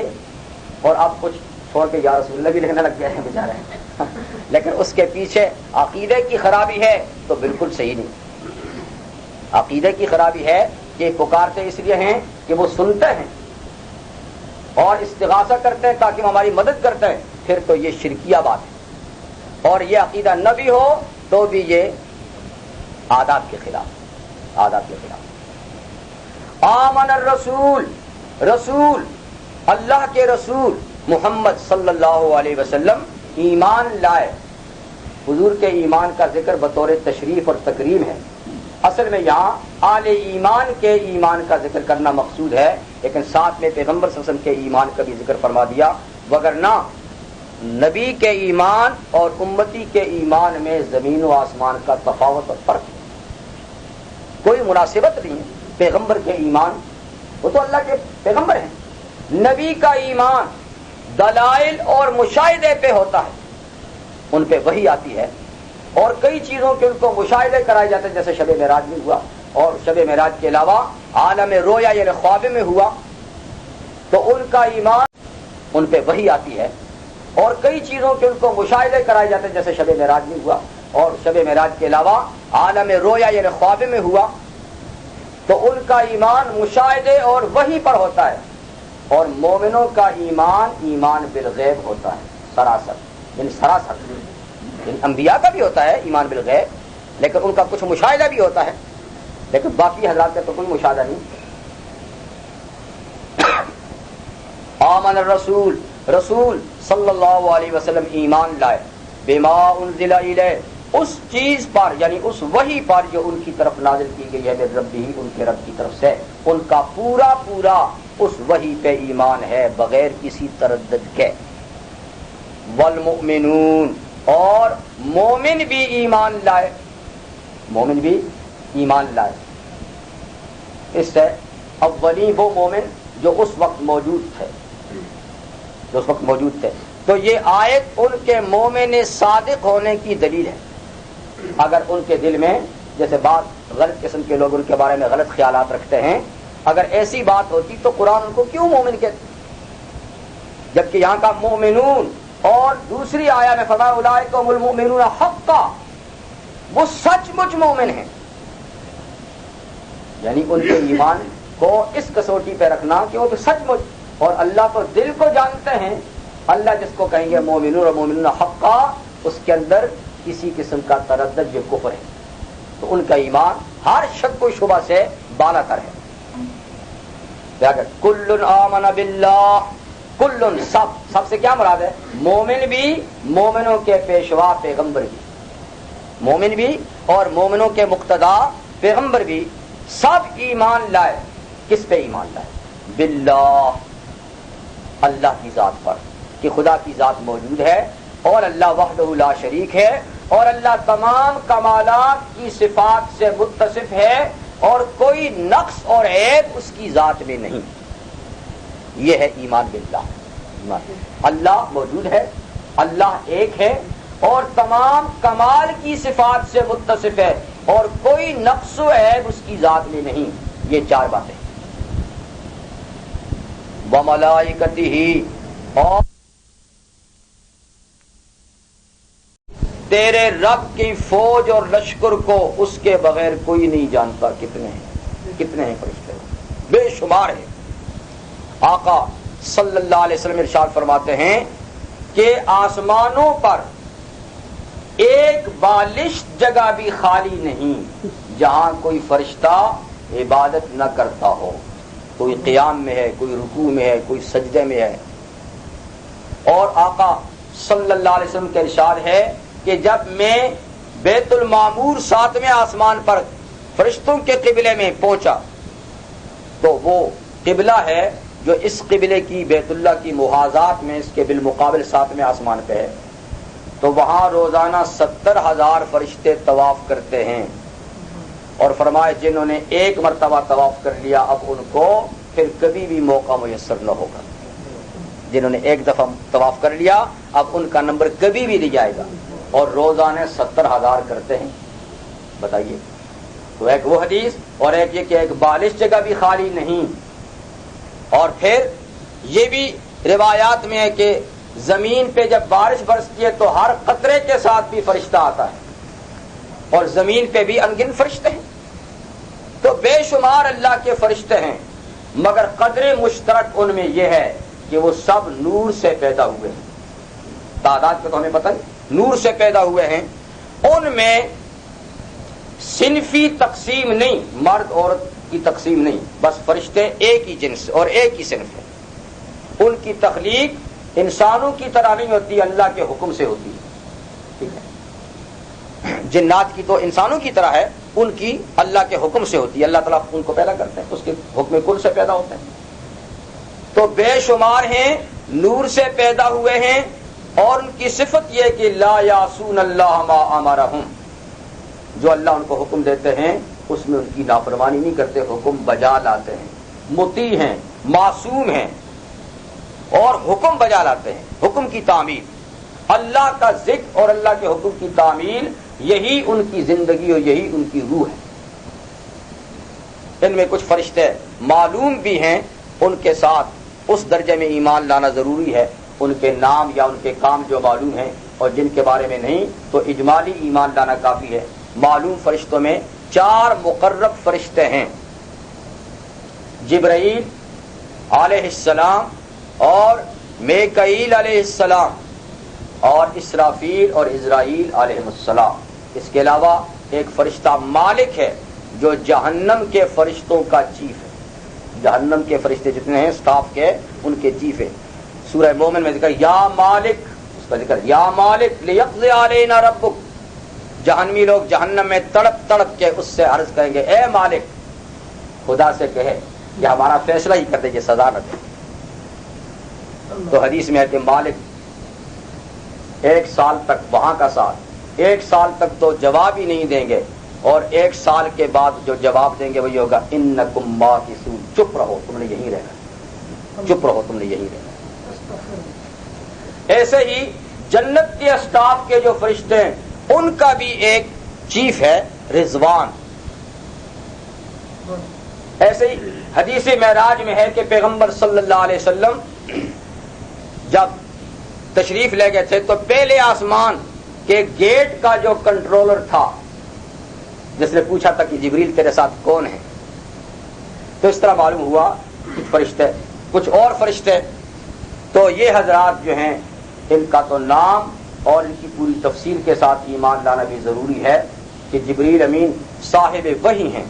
اور آپ کچھ چھوڑ کے یا رسول اللہ بھی لکھنے لگ گئے ہیں بیچارے، لیکن اس کے پیچھے عقیدے کی خرابی ہے تو بالکل صحیح نہیں، عقیدے کی خرابی ہے کہ پکارتے اس لیے ہیں کہ وہ سنتے ہیں اور استغاثہ کرتے ہیں تاکہ وہ ہماری مدد کرتے ہیں، پھر تو یہ شرکیہ بات ہے، اور یہ عقیدہ نہ بھی ہو تو بھی یہ آداب کے خلاف، آداب کے خلاف۔ آمن الرسول، رسول اللہ کے رسول محمد صلی اللہ علیہ وسلم ایمان لائے، حضور کے ایمان کا ذکر بطور تشریف اور تکریم ہے. اصل میں یہاں آل ایمان کے ایمان کا ذکر کرنا مقصود ہے، لیکن ساتھ میں پیغمبر صلی اللہ علیہ وسلم کے ایمان کا بھی ذکر فرما دیا، وگرنہ نبی کے ایمان اور امتی کے ایمان میں زمین و آسمان کا تفاوت اور فرق ہے، کوئی مناسبت نہیں ہے. پیغمبر کے ایمان، وہ تو اللہ کے پیغمبر ہیں، نبی کا ایمان دلائل اور مشاہدے پہ ہوتا ہے، ان پہ وحی آتی ہے، اور کئی چیزوں کے ان کو مشاہدے کرائے جاتے ہیں، جیسے شب معراج میں ہوا، اور شب معراج کے علاوہ عالم رویا یعنی خواب میں ہوا، تو ان کا ایمان ان پہ وحی آتی ہے، اور کئی چیزوں کے ان کو مشاہدے کرائے جاتے ہیں، جیسے شب معراج میں ہوا، اور شب معراج کے علاوہ عالم رویا یعنی خواب میں ہوا، تو ان کا ایمان مشاہدے اور وحی پر ہوتا ہے. اور مومنوں کا ایمان ایمان بالغیب ہوتا ہے، سراسر، یعنی سراسر. یعنی انبیاء کا بھی ہوتا ہے ایمان بالغیب، لیکن ان کا کچھ مشاہدہ بھی ہوتا ہے، لیکن باقی حضرات کا تو کوئی مشاہدہ نہیں. آمن الرسول، رسول صلی اللہ علیہ وسلم ایمان لائے، بما انزل الیہ، اس چیز پر یعنی اس وحی پر جو ان کی طرف نازل کی گئی ہے، من ربہ، ان کے رب کی طرف سے، ان کا پورا پورا اس وحی پہ ایمان ہے بغیر کسی تردد کے. والمؤمنون، اور مومن بھی ایمان لائے، مومن بھی ایمان لائے. اس سے اولی وہ مومن جو اس وقت موجود تھے، جو اس وقت موجود تھے. تو یہ آیت ان کے مومن صادق ہونے کی دلیل ہے. اگر ان کے دل میں جیسے بات غلط قسم کے لوگ ان کے بارے میں غلط خیالات رکھتے ہیں، اگر ایسی بات ہوتی تو قرآن ان کو کیوں مومن کہتے؟ جبکہ یہاں کا مومنون، اور دوسری آیا میں فرمایا اولئک هم المؤمنون حقا، وہ سچ مچ مومن ہیں. یعنی ان کے ایمان کو اس کسوٹی پہ رکھنا کہ وہ تو سچ مچ، اور اللہ تو دل کو جانتے ہیں. اللہ جس کو کہیں گے مومنون اور مومنون حقا، اس کے اندر کسی قسم کا تردد یہ کفر ہے. تو ان کا ایمان ہر شک و شبہ سے بالا تر ہے. کل آمن باللہ، کل سب سے کیا مراد ہے؟ مومن بھی، مومنوں کے پیشوا پیغمبر بھی، مومن بھی اور مومنوں کے مقتدا پیغمبر بھی، سب ایمان لائے. کس پہ ایمان لائے؟ باللہ، اللہ کی ذات پر، کہ خدا کی ذات موجود ہے، اور اللہ وحدہ لا شریک ہے، اور اللہ تمام کمالات کی صفات سے متصف ہے، اور کوئی نقص اور عیب اس کی ذات میں نہیں. یہ ہے ایمان باللہ. اللہ موجود ہے، اللہ ایک ہے، اور تمام کمال کی صفات سے متصف ہے، اور کوئی نقص و عیب اس کی ذات میں نہیں. یہ چار باتیں. وملائکتہ، اور تیرے رب کی فوج اور لشکر کو اس کے بغیر کوئی نہیں جانتا. کتنے ہیں فرشتے؟ بے شمار ہیں. آقا صلی اللہ علیہ وسلم ارشاد فرماتے ہیں کہ آسمانوں پر ایک بالشت جگہ بھی خالی نہیں جہاں کوئی فرشتہ عبادت نہ کرتا ہو. کوئی قیام میں ہے، کوئی رکوع میں ہے، کوئی سجدے میں ہے. اور آقا صلی اللہ علیہ وسلم کا ارشاد ہے کہ جب میں بیت المعمور 7ویں آسمان پر فرشتوں کے قبلے میں پہنچا، تو وہ قبلہ ہے جو اس قبلے کی بیت اللہ کی محاذات میں اس کے بالمقابل 7ویں آسمان پہ ہے. تو وہاں روزانہ 70,000 فرشتے طواف کرتے ہیں. اور فرمائے جنہوں نے ایک مرتبہ طواف کر لیا اب ان کو پھر کبھی بھی موقع میسر نہ ہوگا. جنہوں نے ایک دفعہ طواف کر لیا اب ان کا نمبر کبھی بھی نہیں جائے گا. اور روزانے 70,000 کرتے ہیں. بتائیے. تو ایک وہ حدیث، اور ایک یہ کہ ایک بالش جگہ بھی خالی نہیں. اور پھر یہ بھی روایات میں ہے کہ زمین پہ جب بارش برستی ہے تو ہر قطرے کے ساتھ بھی فرشتہ آتا ہے، اور زمین پہ بھی انگن فرشتے ہیں. تو بے شمار اللہ کے فرشتے ہیں، مگر قدر مشترک ان میں یہ ہے کہ وہ سب نور سے پیدا ہوئے ہیں. تعداد کا تو ہمیں پتہ نہیں، نور سے پیدا ہوئے ہیں. ان میں صنفی تقسیم نہیں، مرد عورت کی تقسیم نہیں، بس فرشتے ایک ہی جنس اور ایک ہی صنف ہے. ان کی تخلیق انسانوں کی طرح نہیں ہوتی، اللہ کے حکم سے ہوتی ہے. ٹھیک ہے. جنات کی تو انسانوں کی طرح ہے، ان کی اللہ کے حکم سے ہوتی ہے، اللہ تعالیٰ ان کو پیدا کرتے ہیں، اس کے حکم کل سے پیدا ہوتے ہیں۔ تو بے شمار ہیں، نور سے پیدا ہوئے ہیں، اور ان کی صفت یہ کہ لا یعصون اللہ ما امرہم، جو اللہ ان کو حکم دیتے ہیں اس میں ان کی نافرمانی نہیں کرتے، حکم بجا لاتے ہیں، مطیع ہیں، معصوم ہیں، اور حکم بجا لاتے ہیں، حکم کی تعمیل، اللہ کا ذکر اور اللہ کے حکم کی تعمیل، یہی ان کی زندگی اور یہی ان کی روح ہے۔ ان میں کچھ فرشتے معلوم بھی ہیں، ان کے ساتھ اس درجے میں ایمان لانا ضروری ہے، ان کے نام یا ان کے کام جو معلوم ہیں، اور جن کے بارے میں نہیں تو اجمالی ایمان لانا کافی ہے۔ معلوم فرشتوں میں 4 مقرب فرشتے ہیں، جبرائیل علیہ السلام اور میکائیل علیہ السلام اور اسرافیل اور اسرائیل علیہ السلام۔ اس کے علاوہ ایک فرشتہ مالک ہے جو جہنم کے فرشتوں کا چیف ہے، جہنم کے فرشتے جتنے ہیں سٹاف کے ان کے چیف ہیں۔ سورہ مومن میں ذکر یا مالک، اس کا ذکر یا مالک لیقضی علینا ربک، جہنمی لوگ جہنم میں تڑپ تڑپ کے اس سے عرض کریں گے اے مالک، خدا سے کہے یہ ہمارا فیصلہ ہی کر دے، یہ سزا نہ دے۔ تو حدیث میں ہے کہ مالک 1 سال تک، وہاں کا سال 1 سال تک تو جواب ہی نہیں دیں گے، اور 1 سال کے بعد جو جواب دیں گے وہ یہ ہوگا انکم ماکثون، چپ رہو تم نے یہیں رہنا، چپ رہو تم نے یہیں رہنا۔ ایسے ہی جنت کے اسٹاف کے جو فرشتے ہیں ان کا بھی ایک چیف ہے رضوان۔ ایسے ہی حدیث معراج میں ہے کہ پیغمبر صلی اللہ علیہ وسلم جب تشریف لے گئے تھے تو پہلے آسمان کے گیٹ کا جو کنٹرولر تھا، جس نے پوچھا تھا کہ جبریل تیرے ساتھ کون ہے، تو اس طرح معلوم ہوا کچھ فرشتے، کچھ اور فرشتے۔ تو یہ حضرات جو ہیں ان کا تو نام اور ان کی پوری تفصیل کے ساتھ ایمان لانا بھی ضروری ہے کہ جبریل امین صاحب وحی ہیں،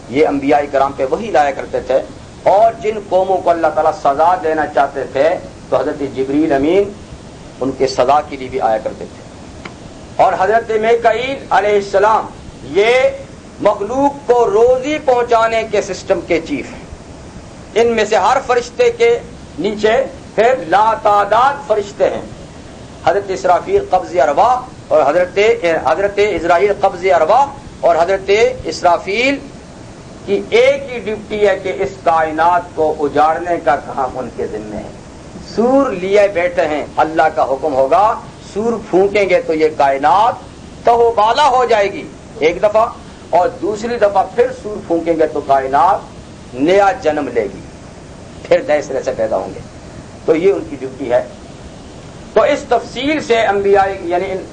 یہ انبیاء کرام پہ وحی لایا کرتے تھے، اور جن قوموں کو اللہ تعالیٰ سزا دینا چاہتے تھے تو حضرت جبریل امین ان کے سزا کے لیے بھی آیا کرتے تھے۔ اور حضرت میکائیل علیہ السلام یہ مخلوق کو روزی پہنچانے کے سسٹم کے چیف ہیں۔ ان میں سے ہر فرشتے کے نیچے پھر لا تعداد فرشتے ہیں، حضرت اسرافیل قبض ارواح اور حضرت اسرائیل قبض ارواح، اور حضرت اسرافیل کی ایک ہی ڈیوٹی ہے کہ اس کائنات کو اجاڑنے کا کام ان کے ذمہ ہے۔ سور لیے بیٹھے ہیں، اللہ کا حکم ہوگا سور پھونکیں گے تو یہ کائنات تہو بالا ہو جائے گی ایک دفعہ، اور دوسری دفعہ پھر سور پھونکیں گے تو کائنات نیا جنم لے گی، پھر نئے سرے سے پیدا ہوں گے۔ تو یہ ان کی ڈیوٹی ہے۔ تو اس تفصیل سے انبیاء یعنی ان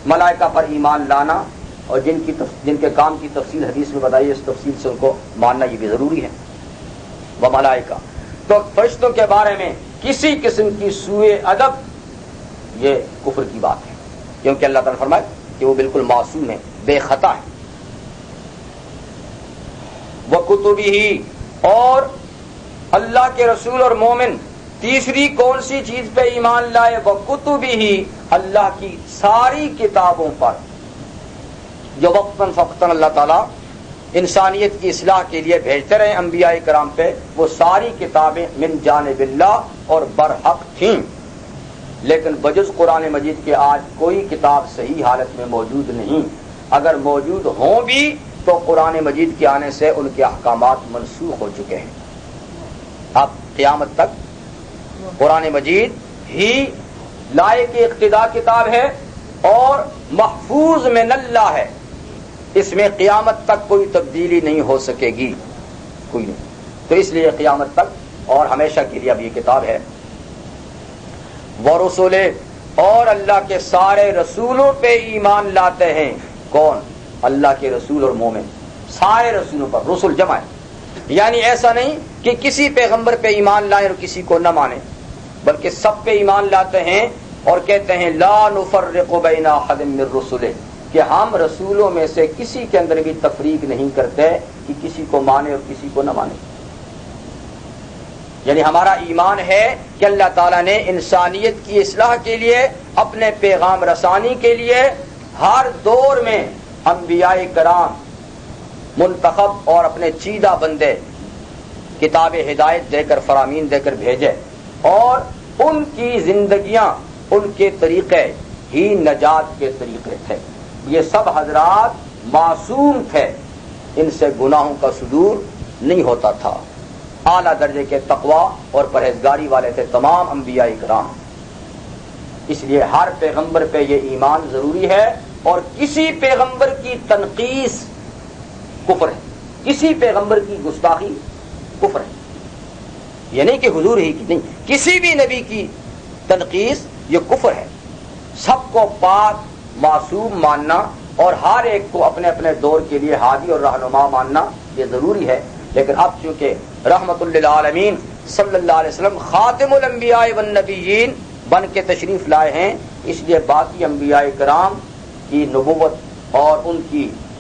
ملائکہ پر ایمان لانا، اور جن کے کام کی تفصیل حدیث میں بتائی، اس تفصیل سے ان کو ماننا یہ بھی ضروری ہے۔ وہ ملائکہ تو فرشتوں کے بارے میں کسی قسم کی سوء ادب یہ کفر کی بات ہے، کیونکہ اللہ تعالیٰ نے فرمایا کہ وہ بالکل معصوم ہے، بے خطا ہے۔ وَكُتُبِهِ، اور اللہ کے رسول اور مومن تیسری کون سی چیز پہ ایمان لائے؟ وَكُتُبِهِ، اللہ کی ساری کتابوں پر جو وقتاً فوقتاً اللہ تعالیٰ انسانیت کی اصلاح کے لیے بھیجتے رہے انبیاء کرام پہ، وہ ساری کتابیں من جانب اللہ اور برحق تھیں، لیکن بجز قرآن مجید کے آج کوئی کتاب صحیح حالت میں موجود نہیں۔ اگر موجود ہوں بھی تو قرآن مجید کے آنے سے ان کے احکامات منسوخ ہو چکے ہیں۔ اب قیامت تک قرآن مجید ہی لائق اقتداء کتاب ہے اور محفوظ من اللہ ہے، اس میں قیامت تک کوئی تبدیلی نہیں ہو سکے گی، کوئی نہیں۔ تو اس لیے قیامت تک اور ہمیشہ کے لیے اب یہ کتاب ہے۔ ورسولے، اور اللہ کے سارے رسولوں پہ ایمان لاتے ہیں۔ کون؟ اللہ کے رسول اور مومن، سارے رسولوں پر، رسول جمع ہے، یعنی ایسا نہیں کہ کسی پیغمبر پہ ایمان لائیں اور کسی کو نہ مانیں، بلکہ سب پہ ایمان لاتے ہیں اور کہتے ہیں لا نفرق بین احد من رسلہ، کہ ہم رسولوں میں سے کسی کے اندر بھی تفریق نہیں کرتے کہ کسی کو مانے اور کسی کو نہ مانے۔ یعنی ہمارا ایمان ہے کہ اللہ تعالیٰ نے انسانیت کی اصلاح کے لیے، اپنے پیغام رسانی کے لیے ہر دور میں انبیاء کرام منتخب اور اپنے چیدہ بندے کتاب ہدایت دے کر فرامین دے کر بھیجے، اور ان کی زندگیاں ان کے طریقے ہی نجات کے طریقے تھے۔ یہ سب حضرات معصوم تھے، ان سے گناہوں کا صدور نہیں ہوتا تھا، اعلیٰ درجے کے تقوی اور پرہیزگاری والے تھے تمام انبیاء کرام۔ اس لیے ہر پیغمبر پہ یہ ایمان ضروری ہے، اور کسی پیغمبر کی تنقیص کفر ہے، کسی پیغمبر کی گستاخی کفر ہے۔ یہ نہیں کہ حضور ہی کی نہیں، کسی بھی نبی کی تنقیص یہ کفر ہے۔ سب کو پاک معصوم ماننا اور ہر ایک کو اپنے اپنے دور کے لیے ہادی اور رہنما ماننا یہ ضروری ہے۔ لیکن اب چونکہ رحمت للعالمین صلی اللہ علیہ وسلم خاتم الانبیاء والنبیین بن کے تشریف لائے ہیں، اس لیے باقی انبیاء کرام کی نبوت اور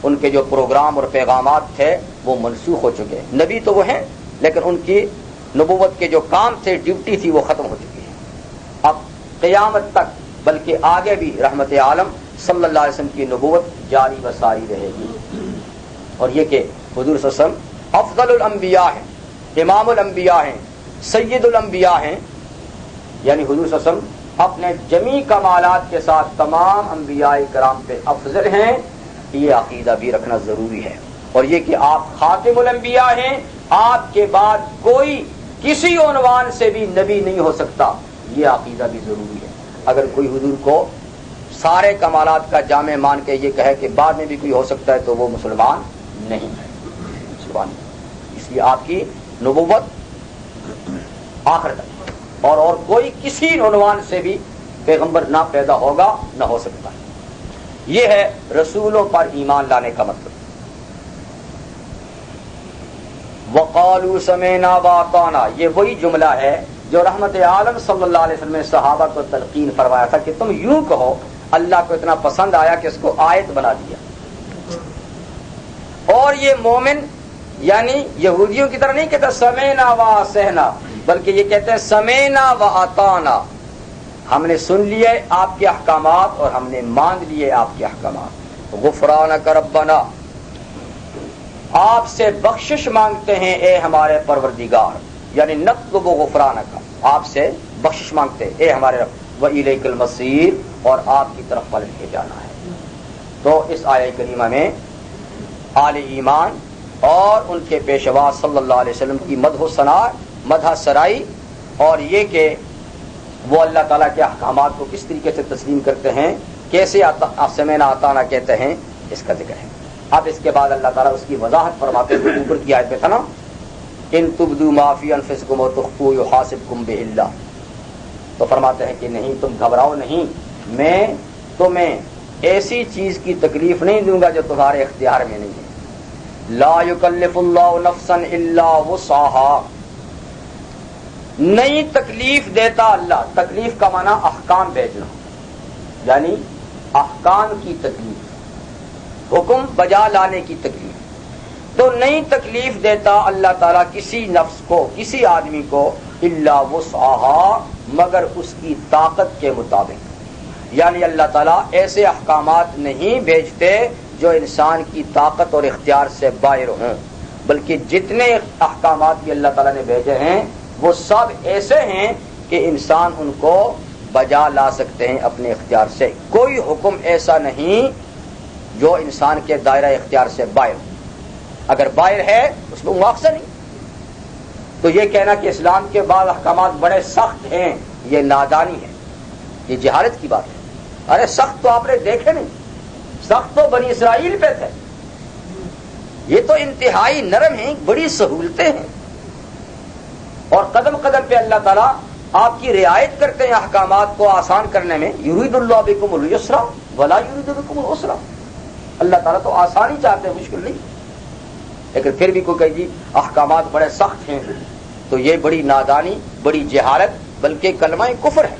ان کے جو پروگرام اور پیغامات تھے وہ منسوخ ہو چکے ہیں۔ نبی تو وہ ہیں، لیکن ان کی نبوت کے جو کام تھے، ڈیوٹی تھی، وہ ختم ہو چکی ہے۔ اب قیامت تک بلکہ آگے بھی رحمت عالم صلی اللہ علیہ وسلم کی نبوت جاری و ساری رہے گی۔ اور یہ کہ حضور صلی اللہ علیہ وسلم افضل الانبیاء ہیں، امام الانبیاء ہیں، سید الانبیاء ہیں، یعنی حضور صلی اللہ علیہ وسلم اپنے جمیع کمالات کے ساتھ تمام انبیاء کرام پہ افضل ہیں، یہ عقیدہ بھی رکھنا ضروری ہے۔ اور یہ کہ آپ خاتم الانبیاء ہیں، آپ کے بعد کوئی کسی عنوان سے بھی نبی نہیں ہو سکتا، یہ عقیدہ بھی ضروری ہے۔ اگر کوئی حضور کو سارے کمالات کا جامع مان کے یہ کہے کہ بعد میں بھی کوئی ہو سکتا ہے تو وہ مسلمان نہیں ہے، مسلمان نہیں۔ اس لیے آپ کی نبوت آخر تک اور کوئی کسی عنوان سے بھی پیغمبر نہ پیدا ہوگا نہ ہو سکتا ہے۔ یہ ہے رسولوں پر ایمان لانے کا مطلب۔ وقالوا سمعنا واطعنا، یہ وہی جملہ ہے جو رحمت عالم صلی اللہ علیہ وسلم نے صحابہ کو تلقین فرمایا تھا کہ تم یوں کہو، اللہ کو اتنا پسند آیا کہ اس کو آیت بنا دیا۔ اور یہ مومن یعنی یہودیوں کی طرح نہیں کہتا سمعنا واسہنا، بلکہ یہ کہتے ہیں سمعنا واطعنا، ہم نے سن لیے آپ کے احکامات اور ہم نے مان لیے آپ کے احکامات۔ غفرانک ربنا، آپ سے بخشش مانگتے ہیں اے ہمارے پروردگار، یعنی نطلب غفرانک، آپ سے بخشش مانگتے ہیں اے ہمارے رب، وَإِلَيْكَ الْمَصِيرُ، اور آپ کی طرف پلٹ کے جانا ہے۔ تو اس آیہ کریمہ میں آل ایمان اور ان کے پیشوا صلی اللہ علیہ وسلم کی مدح و ثنا، مدح سرائی، اور یہ کہ وہ اللہ تعالیٰ کے احکامات کو کس طریقے سے تسلیم کرتے ہیں، کیسے سمعنا اطعنا کہتے ہیں، اس کا ذکر ہے۔ اب اس کے بعد اللہ تعالیٰ اس کی وضاحت فرماتے ہیں، جو اوپر کی آیت میں تھا نا، ان تبدوا ما فی انفسکم وتخفوہ یحاسبکم بہ اللہ، تو فرماتے ہیں کہ نہیں، تم گھبراؤ نہیں، میں تمہیں ایسی چیز کی تکلیف نہیں دوں گا جو تمہارے اختیار میں نہیں ہے۔ لا یکلف اللہ نفسا الا وسعها، نہیں تکلیف دیتا اللہ، تکلیف کا معنی احکام بھیجنا، یعنی احکام کی تکلیف، حکم بجا لانے کی تکلیف، تو نہیں تکلیف دیتا اللہ تعالیٰ کسی نفس کو، کسی آدمی کو، الا وسعها، مگر اس کی طاقت کے مطابق، یعنی اللہ تعالیٰ ایسے احکامات نہیں بھیجتے جو انسان کی طاقت اور اختیار سے باہر ہوں، بلکہ جتنے احکامات بھی اللہ تعالیٰ نے بھیجے ہیں وہ سب ایسے ہیں کہ انسان ان کو بجا لا سکتے ہیں اپنے اختیار سے۔ کوئی حکم ایسا نہیں جو انسان کے دائرہ اختیار سے باہر ہو، اگر باہر ہے اس میں مواخذہ نہیں۔ تو یہ کہنا کہ اسلام کے بعض احکامات بڑے سخت ہیں، یہ نادانی ہے، یہ جہالت کی بات ہے۔ ارے سخت تو آپ نے دیکھے نہیں، سخت تو بنی اسرائیل پہ تھے، یہ تو انتہائی نرم ہیں، بڑی سہولتیں ہیں، اور قدم قدم پہ اللہ تعالیٰ آپ کی رعایت کرتے ہیں احکامات کو آسان کرنے میں۔ یرید اللہ بکم اليسر ولا یرید بکم العسر، اللہ تعالیٰ تو آسانی چاہتے ہیں، مشکل نہیں۔ لیکن پھر بھی کوئی کہ جی احکامات بڑے سخت ہیں، تو یہ بڑی نادانی، بڑی جہالت، بلکہ کلمہ کفر ہے،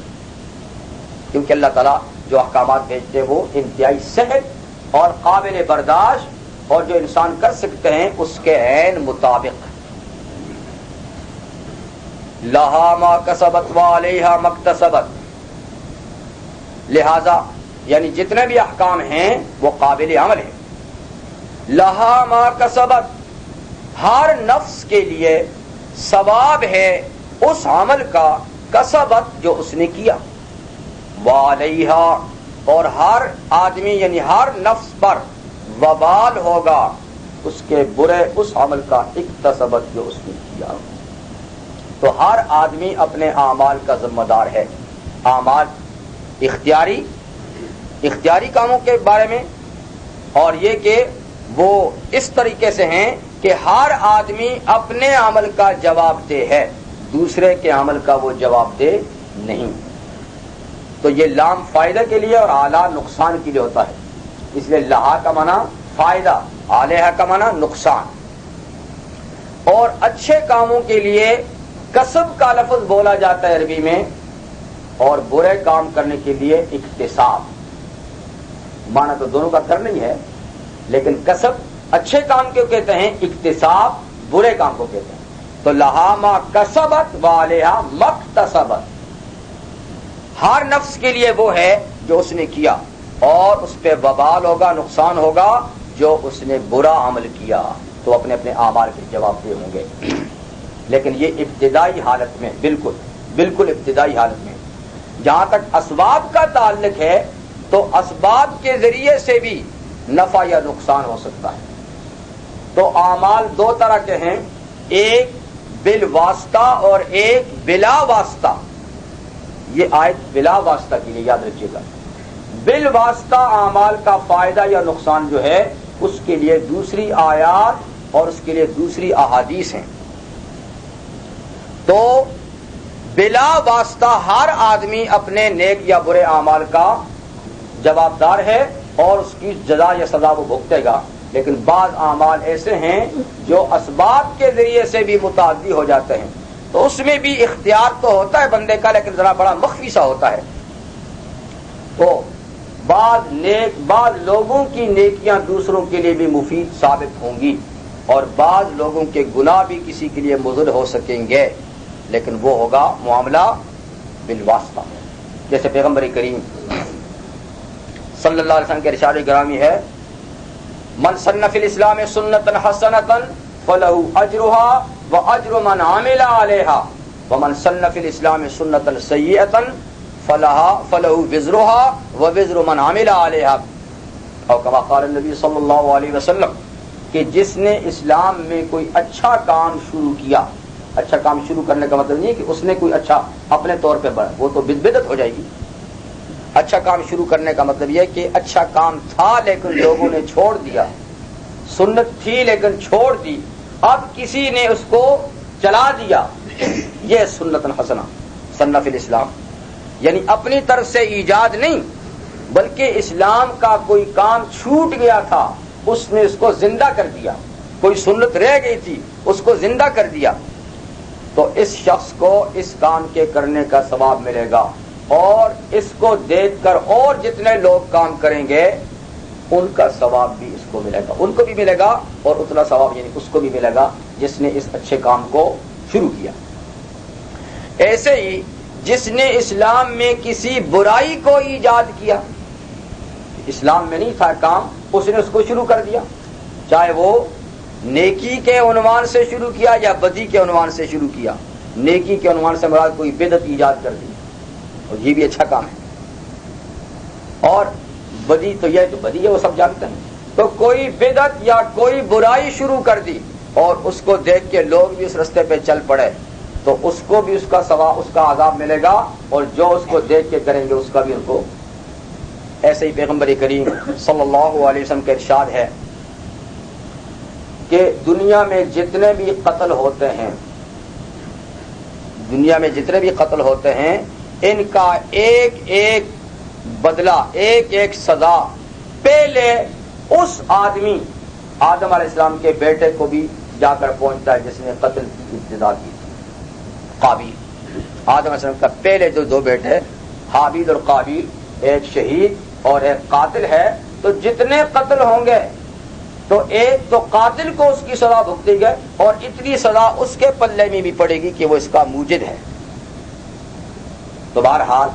کیونکہ اللہ تعالیٰ جو احکامات بھیجتے ہیں وہ انتہائی سہل اور قابل برداشت، اور جو انسان کر سکتے ہیں اس کے عین مطابق۔ لہا ما کسبت وعلیہا ما اکتسبت، لہذا یعنی جتنے بھی احکام ہیں وہ قابل عمل ہیں. لہا ما کسبت، ہر نفس کے لیے ثواب ہے اس عمل کا کسبت جو اس نے کیا. وعلیہا، اور ہر آدمی یعنی ہر نفس پر وبال ہوگا اس کے برے اس عمل کا اکتسبت جو اس نے کیا. تو ہر آدمی اپنے اعمال کا ذمہ دار ہے. اعمال اختیاری کاموں کے بارے میں، اور یہ کہ وہ اس طریقے سے ہیں کہ ہر آدمی اپنے عمل کا جواب دہ ہے، دوسرے کے عمل کا وہ جواب دہ نہیں. تو یہ لام فائدہ کے لیے اور اعلیٰ نقصان کے لیے ہوتا ہے، اس لیے لہا کا معنی فائدہ، علیہ کا معنی نقصان. اور اچھے کاموں کے لیے کسب کا لفظ بولا جاتا ہے عربی میں، اور برے کام کرنے کے لیے اکتساب. معنی تو دونوں کا کرنا ہی ہے، لیکن کسب اچھے کام کو کہتے ہیں، اکتساب برے کام کو کہتے ہیں. تو لہا ما کسبت وعلیہا مکتسبت، ہر نفس کے لیے وہ ہے جو اس نے کیا، اور اس پہ وبال ہوگا، نقصان ہوگا جو اس نے برا عمل کیا. تو اپنے اپنے اعمال کے جواب دے ہوں گے. لیکن یہ ابتدائی حالت میں، بالکل ابتدائی حالت میں. جہاں تک اسباب کا تعلق ہے تو اسباب کے ذریعے سے بھی نفع یا نقصان ہو سکتا ہے. تو اعمال دو طرح کے ہیں، ایک بالواسطہ اور ایک بلا واسطہ. یہ آیت بلا واسطہ کے لیے یاد رکھیے گا. بالواسطہ اعمال کا فائدہ یا نقصان جو ہے اس کے لیے دوسری آیات اور اس کے لیے دوسری احادیث ہیں. تو بلا واسطہ ہر آدمی اپنے نیک یا برے اعمال کا جوابدار ہے اور اس کی جزا یا سزا وہ بھگتے گا. لیکن بعض اعمال ایسے ہیں جو اسباب کے ذریعے سے بھی متعدی ہو جاتے ہیں، تو اس میں بھی اختیار تو ہوتا ہے بندے کا، لیکن ذرا بڑا مخفی سا ہوتا ہے. تو بعض لوگوں کی نیکیاں دوسروں کے لیے بھی مفید ثابت ہوں گی، اور بعض لوگوں کے گناہ بھی کسی کے لیے مضر ہو سکیں گے، لیکن وہ ہوگا معاملہ بالواسطہ. جیسے پیغمبر کریم صلی اللہ علیہ وسلم کے ارشاد گرامی ہے، من سن فی الاسلام سنۃ حسنۃ فلہ اجرھا واجر من عمل علیہا ومن سن فی الاسلام سنۃ سیئۃ فلہ وزرھا ووزر من عمل علیہا. اور کما قال النبی صلی اللہ علیہ وسلم کہ جس نے اسلام میں کوئی اچھا کام شروع کیا، اچھا کام شروع کرنے کا مطلب نہیں ہے کہ اس نے کوئی اچھا اپنے طور پہ بڑھا، وہ تو بدعت ہو جائے گی. اچھا کام شروع کرنے کا مطلب یہ ہے کہ اچھا کام تھا لیکن لوگوں نے چھوڑ دیا، سنت تھی لیکن چھوڑ دی، اب کسی نے اس کو چلا دیا، یہ سنت حسنہ سنہ فی الاسلام. یعنی اپنی طرف سے ایجاد نہیں، بلکہ اسلام کا کوئی کام چھوٹ گیا تھا، اس نے اس کو زندہ کر دیا. کوئی سنت رہ گئی تھی، اس کو زندہ کر دیا. تو اس شخص کو اس کام کے کرنے کا ثواب ملے گا، اور اس کو دیکھ کر اور جتنے لوگ کام کریں گے ان کا ثواب بھی اس کو ملے گا، ان کو بھی ملے گا، اور اتنا ثواب یعنی اس کو بھی ملے گا جس نے اس اچھے کام کو شروع کیا. ایسے ہی جس نے اسلام میں کسی برائی کو ایجاد کیا، اسلام میں نہیں تھا کام، اس نے اس کو شروع کر دیا، چاہے وہ نیکی کے عنوان سے شروع کیا یا بدی کے عنوان سے شروع کیا. نیکی کے عنوان سے مراد کوئی بدعت ایجاد کر دی، اور یہ بھی اچھا کام ہے. اور بدی تو یہ تو بدی ہے، وہ سب جانتے ہیں. تو کوئی بدعت یا کوئی برائی شروع کر دی اور اس کو دیکھ کے لوگ بھی اس رستے پہ چل پڑے، تو اس کو بھی اس کا ثواب، اس کا عذاب ملے گا، اور جو اس کو دیکھ کے کریں گے اس کا بھی ان کو. ایسے ہی پیغمبر کریم صلی اللہ علیہ وسلم کا ارشاد ہے کہ دنیا میں جتنے بھی قتل ہوتے ہیں ان کا ایک ایک بدلہ، ایک ایک سزا پہلے اس آدم علیہ السلام کے بیٹے کو بھی جا کر پہنچتا ہے جس نے قتل کی ابتدا کی تھی، قابیل. آدم علیہ السلام کا پہلے جو دو بیٹے حابیل اور قابیل، ایک شہید اور ایک قاتل ہے. تو جتنے قتل ہوں گے تو ایک تو قاتل کو اس کی سزا بھگتی گئے، اور اتنی سزا اس کے پلے میں بھی پڑے گی کہ وہ اس کا موجد ہے. تو بہرحال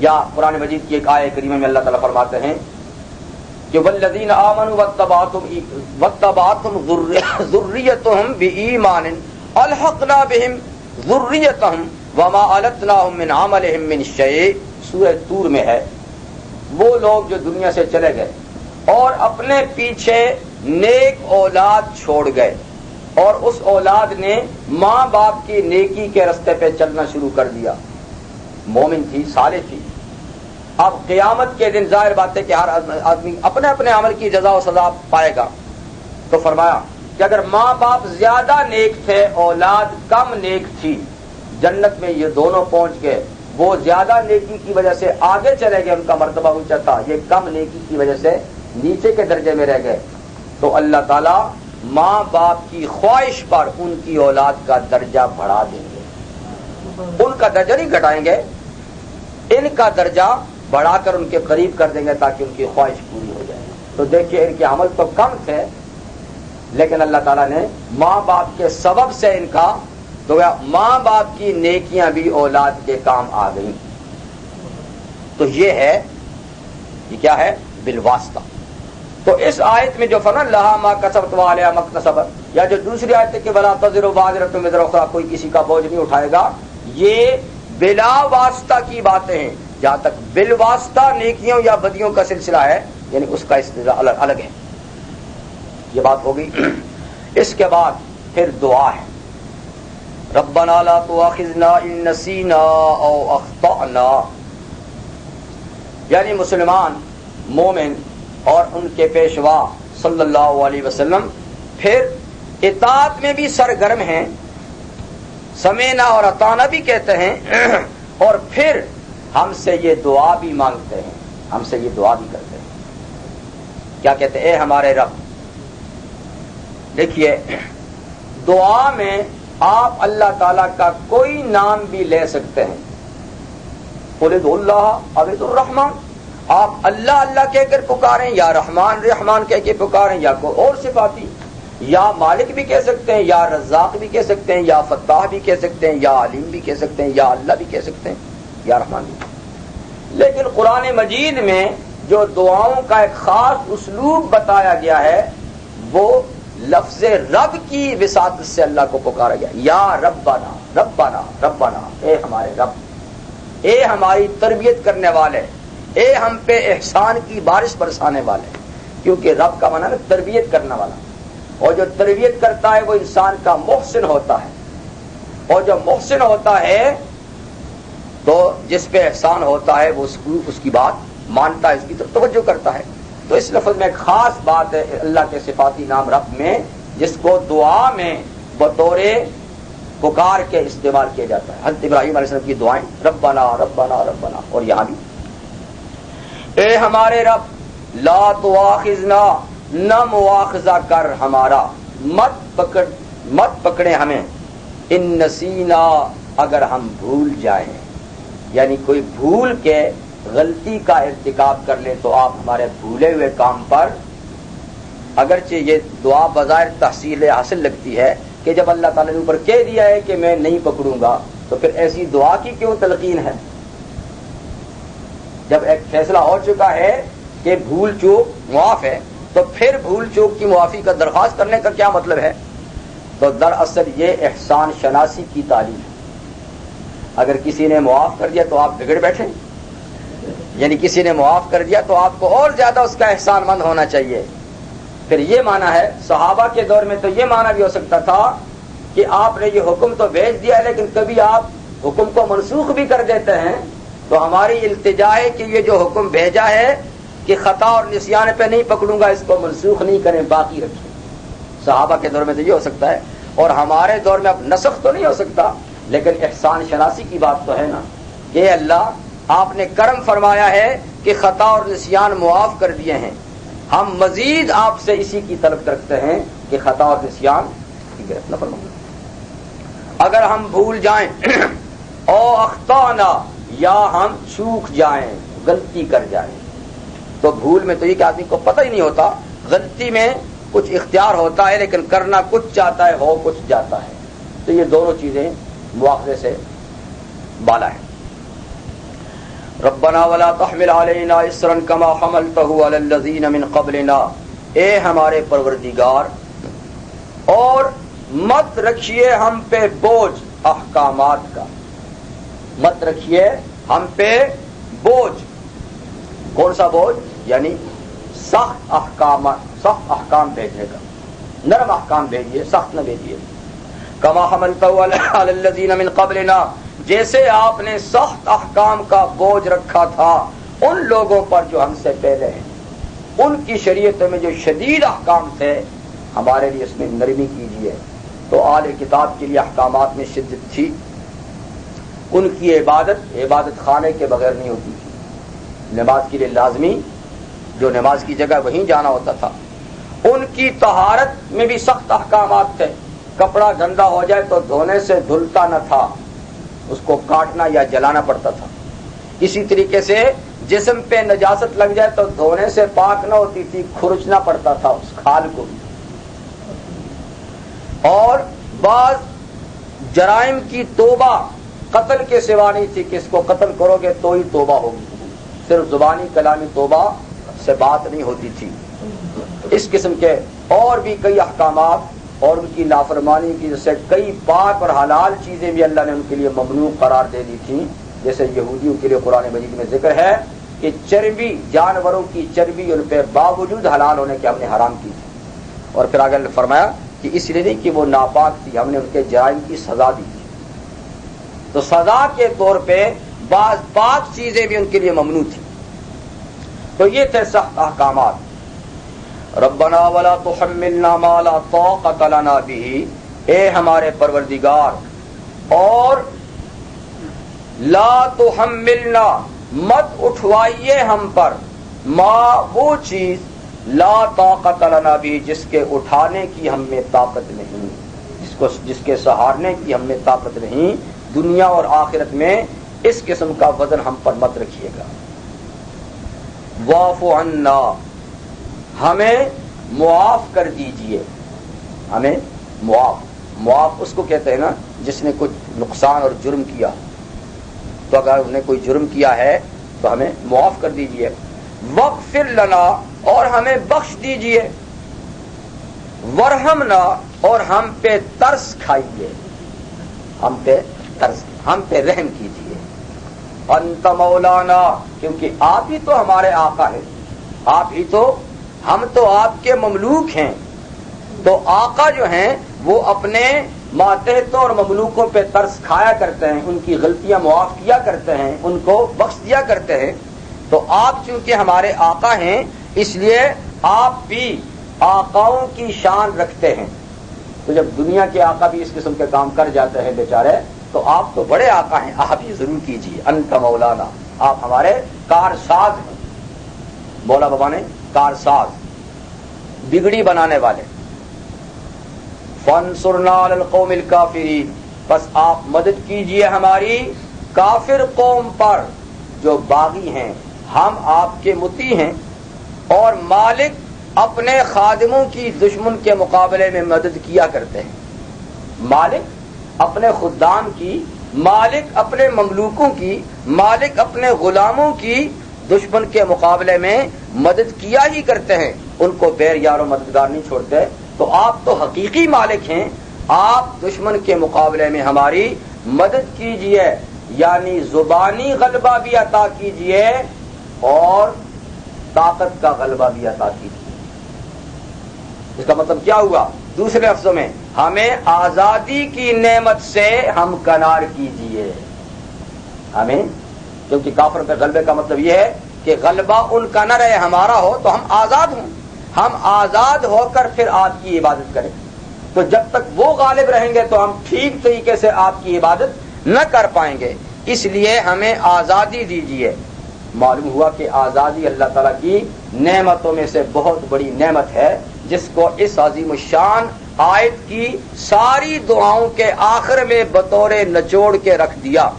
یا قرآن مجید کی ایک آیت کریمہ میں اللہ تعالیٰ فرماتے ہیں کہ والذین آمنوا واتبعتهم ذریتهم بإیمان الحقنا بهم ذریتهم وما علتناهم من عملهم من شیء، سورہ طور میں ہے۔ وہ لوگ جو دنیا سے چلے گئے اور اپنے پیچھے نیک اولاد چھوڑ گئے اور اس اولاد نے ماں باپ کی نیکی کے رستے پہ چلنا شروع کر دیا، مومن تھی، صالح تھی۔ اب قیامت کے دن ظاہر بات ہے کہ ہر آدمی اپنے اپنے عمل کی جزا و سزا پائے گا، تو فرمایا کہ اگر ماں باپ زیادہ نیک تھے، اولاد کم نیک تھی، جنت میں یہ دونوں پہنچ گئے، وہ زیادہ نیکی کی وجہ سے آگے چلے گئے، ان کا مرتبہ اونچا تھا، یہ کم نیکی کی وجہ سے نیچے کے درجے میں رہ گئے، تو اللہ تعالیٰ ماں باپ کی خواہش پر ان کی اولاد کا درجہ بڑھا دیں گے، ان کا درجہ نہیں گھٹائیں گے، ان کا درجہ بڑھا کر ان کے قریب کر دیں گے تاکہ ان کی خواہش پوری ہو جائے۔ تو دیکھیے ان کے عمل تو کم تھے، لیکن اللہ تعالیٰ نے ماں باپ کے سبب سے ان کا تو ماں باپ کی نیکیاں بھی اولاد کے کام آ گئیں۔ تو یہ ہے، یہ کیا ہے؟ بالواسطہ۔ تو اس آیت میں جو فرمایا لہا ما کسبت وعلیہا ما اکتسبت، یا جو دوسری آیت ہے کہ ولا تزر وازرۃ وزر اخری، کوئی کسی کا بوجھ نہیں اٹھائے گا، یہ بلا واسطہ کی باتیں ہیں۔ جہاں تک بالواسطہ نیکیوں یا بدیوں کا سلسلہ ہے، یعنی اس کا استدلال الگ ہے۔ یہ بات ہوگی۔ اس کے بعد پھر دعا ہے، ربنا لا تؤاخذنا ان نسینا او اخطأنا، یعنی مسلمان مومن اور ان کے پیشوا صلی اللہ علیہ وسلم پھر اطاعت میں بھی سرگرم ہیں، سمینا اور اطانا بھی کہتے ہیں، اور پھر ہم سے یہ دعا بھی مانگتے ہیں، ہم سے یہ دعا بھی کرتے ہیں۔ کیا کہتے ہیں؟ اے ہمارے رب۔ دیکھیے دعا میں آپ اللہ تعالیٰ کا کوئی نام بھی لے سکتے ہیں، قل ادعوا اللہ او ادعوا الرحمن، آپ اللہ اللہ کہہ کر پکاریں، یا رحمان رحمان کہہ کے پکاریں، یا کوئی اور صفاتی، یا مالک بھی کہہ سکتے ہیں، یا رزاق بھی کہہ سکتے ہیں، یا فتاح بھی کہہ سکتے ہیں، یا علیم بھی کہہ سکتے ہیں، یا اللہ بھی کہہ سکتے ہیں، یا رحمان بھی۔ لیکن قرآن مجید میں جو دعاؤں کا ایک خاص اسلوب بتایا گیا ہے، وہ لفظ رب کی وساطت سے اللہ کو پکارا گیا، یا ربنا ربنا ربنا، اے ہمارے رب، اے ہماری تربیت کرنے والے، اے ہم پہ احسان کی بارش برسانے والے، کیونکہ رب کا معنی ہے تربیت کرنے والا، اور جو تربیت کرتا ہے وہ انسان کا محسن ہوتا ہے، اور جو محسن ہوتا ہے تو جس پہ احسان ہوتا ہے وہ اس کی بات مانتا ہے، اس کی طرف توجہ کرتا ہے۔ تو اس لفظ میں ایک خاص بات ہے اللہ کے صفاتی نام رب میں، جس کو دعا میں بطور پکار کے استعمال کیا جاتا ہے۔ حضرت ابراہیم علیہ السلام کی دعائیں ربنا ربنا ربنا، اور یہاں بھی اے ہمارے رب لا تواخذنا، نہ مواخذہ کر ہمارا، مت پکڑے ہمیں، ان نسینا، اگر ہم بھول جائیں، یعنی کوئی بھول کے غلطی کا ارتکاب کر لے تو آپ ہمارے بھولے ہوئے کام پر، اگرچہ یہ دعا بظاہر تحصیل حاصل لگتی ہے کہ جب اللہ تعالیٰ نے اوپر کہہ دیا ہے کہ میں نہیں پکڑوں گا، تو پھر ایسی دعا کی کیوں تلقین ہے؟ جب ایک فیصلہ ہو چکا ہے کہ بھول چوک معاف ہے، تو پھر بھول چوک کی معافی کا درخواست کرنے کا کیا مطلب ہے؟ تو دراصل یہ احسان شناسی کی تعلیم ہے۔ اگر کسی نے معاف کر دیا تو آپ بگڑ بیٹھیں، یعنی کسی نے معاف کر دیا تو آپ کو اور زیادہ اس کا احسان مند ہونا چاہیے۔ پھر یہ معنی ہے، صحابہ کے دور میں تو یہ معنی بھی ہو سکتا تھا کہ آپ نے یہ حکم تو بھیج دیا ہے، لیکن کبھی آپ حکم کو منسوخ بھی کر دیتے ہیں، تو ہماری التجا ہے کہ یہ جو حکم بھیجا ہے کہ خطا اور نسیان پہ نہیں پکڑوں گا، اس کو منسوخ نہیں کریں، باقی رکھیں۔ صحابہ کے دور میں تو یہ ہو سکتا ہے، اور ہمارے دور میں اب نسخ تو نہیں ہو سکتا، لیکن احسان شناسی کی بات تو ہے نا کہ اللہ آپ نے کرم فرمایا ہے کہ خطا اور نسیان معاف کر دیے ہیں، ہم مزید آپ سے اسی کی طلب رکھتے ہیں کہ خطا اور نسیان کی گرفت نہ فرمائیں۔ اگر ہم بھول جائیں او اخطانا، یا ہم چوک جائیں، غلطی کر جائیں، تو بھول میں تو یہ کہ آدمی کو پتہ ہی نہیں ہوتا، غلطی میں کچھ اختیار ہوتا ہے لیکن کرنا کچھ چاہتا ہے، ہو کچھ جاتا ہے، تو یہ دونوں چیزیں مواخذے سے بالا ہے۔ ربنا ولا تحمل علینا اصرا کما حملته علی الذین من قبلنا، اے ہمارے پروردگار اور مت رکھیے ہم پہ بوجھ احکامات کا، مت رکھیے ہم پہ بوجھ. کون سا بوجھ؟ یعنی سخت احکام بھیجنے کا. نرم احکام بھیجیے، سخت نہ بھیجیے. کما حملته علی الذین من قبلنا، جیسے آپ نے سخت احکام کا بوجھ رکھا تھا ان لوگوں پر جو ہم سے پہلے ہیں. ان کی شریعت میں جو شدید احکام تھے ہمارے لیے اس میں نرمی کیجیے. تو اہل کتاب کے لیے احکامات میں شدت تھی. ان کی عبادت خانے کے بغیر نہیں ہوتی تھی. نماز کے لیے لازمی جو نماز کی جگہ وہیں جانا ہوتا تھا. ان کی طہارت میں بھی سخت احکامات تھے. کپڑا گندا ہو جائے تو دھونے سے دھلتا نہ تھا، اس کو کاٹنا یا جلانا پڑتا تھا. اسی طریقے سے جسم پہ نجاست لگ جائے تو دھونے سے پاک نہ ہوتی تھی، کھرچنا پڑتا تھا اس کھال کو بھی. اور بعض جرائم کی توبہ قتل کے سوا نہیں تھی کہ اس کو قتل کرو گے تو ہی توبہ ہوگی. صرف زبانی کلامی توبہ سے بات نہیں ہوتی تھی. اس قسم کے اور بھی کئی احکامات اور ان کی نافرمانی کی جیسے کئی پاک اور حلال چیزیں بھی اللہ نے ان کے لیے ممنوع قرار دے دی تھیں. جیسے یہودیوں کے لیے قرآن مجید میں ذکر ہے کہ چربی، جانوروں کی چربی ان پہ باوجود حلال ہونے کے ہم نے حرام کی تھی. اور پھر آگے فرمایا کہ اس لیے نہیں کہ وہ ناپاک تھی، ہم نے ان کے جرائم کی سزا دی تھی. تو سزا کے طور پہ بعض پاک چیزیں بھی ان کے لیے ممنوع تھی. تو یہ تھے سخت احکامات. ربنا ولا تحملنا ما لا طاقت لنا به، اے ہمارے پروردگار اور لا تحملنا مت اٹھوائیے ہم پر، ما وہ چیز لا طاقت لنا به جس کے اٹھانے کی ہم میں طاقت نہیں، جس کے سہارنے کی ہم میں طاقت نہیں. دنیا اور آخرت میں اس قسم کا وزن ہم پر مت رکھیے گا. واعف عنا، ہمیں معاف کر دیجئے. ہمیں معاف اس کو کہتے ہیں نا جس نے کچھ نقصان اور جرم کیا. تو اگر انہوں نے کوئی جرم کیا ہے تو ہمیں معاف کر دیجئے. واغفر لنا، اور ہمیں بخش دیجئے. ورحمنا، اور ہم پہ ترس کھائیے، ہم پہ رحم کیجئے. انت مولانا، کیونکہ آپ ہی تو ہمارے آقا ہیں، آپ ہی تو، ہم تو آپ کے مملوک ہیں. تو آقا جو ہیں وہ اپنے ماتحتوں اور مملوکوں پہ ترس کھایا کرتے ہیں، ان کی غلطیاں معاف کیا کرتے ہیں، ان کو بخش دیا کرتے ہیں. تو آپ چونکہ ہمارے آقا ہیں اس لیے آپ بھی آقاؤں کی شان رکھتے ہیں. تو جب دنیا کے آقا بھی اس قسم کے کام کر جاتے ہیں بیچارے، تو آپ تو بڑے آقا ہیں، آپ یہ ضرور کیجیے. انت مولانا، آپ ہمارے کارساز ہیں. مولا بابا نے کارساز، بگڑی بنانے والے. فانصرنا علی القوم الکافرین، بس آپ مدد کیجیے ہماری کافر قوم پر جو باغی ہیں. ہم آپ کے مطیع ہیں اور مالک اپنے خادموں کی دشمن کے مقابلے میں مدد کیا کرتے ہیں. مالک اپنے خدام کی، مالک اپنے مملوکوں کی، مالک اپنے غلاموں کی دشمن کے مقابلے میں مدد کیا ہی کرتے ہیں. ان کو بیر یار و مددگار نہیں چھوڑتے. تو آپ تو حقیقی مالک ہیں، آپ دشمن کے مقابلے میں ہماری مدد کیجئے، یعنی زبانی غلبہ بھی عطا کیجئے اور طاقت کا غلبہ بھی عطا کیجئے. اس کا مطلب کیا ہوا؟ دوسرے لفظوں میں ہمیں آزادی کی نعمت سے ہم کنار کیجئے. ہمیں، کیونکہ کافر پہ غلبے کا مطلب یہ ہے کہ غلبہ ان کا نہ رہے، ہمارا ہو تو ہم آزاد ہوں. ہم آزاد ہو کر پھر آپ کی عبادت کریں. تو جب تک وہ غالب رہیں گے تو ہم ٹھیک طریقے سے آپ کی عبادت نہ کر پائیں گے. اس لیے ہمیں آزادی دیجئے. معلوم ہوا کہ آزادی اللہ تعالیٰ کی نعمتوں میں سے بہت بڑی نعمت ہے، جس کو اس عظیم الشان آیت کی ساری دعاؤں کے آخر میں بطور نچوڑ کے رکھ دیا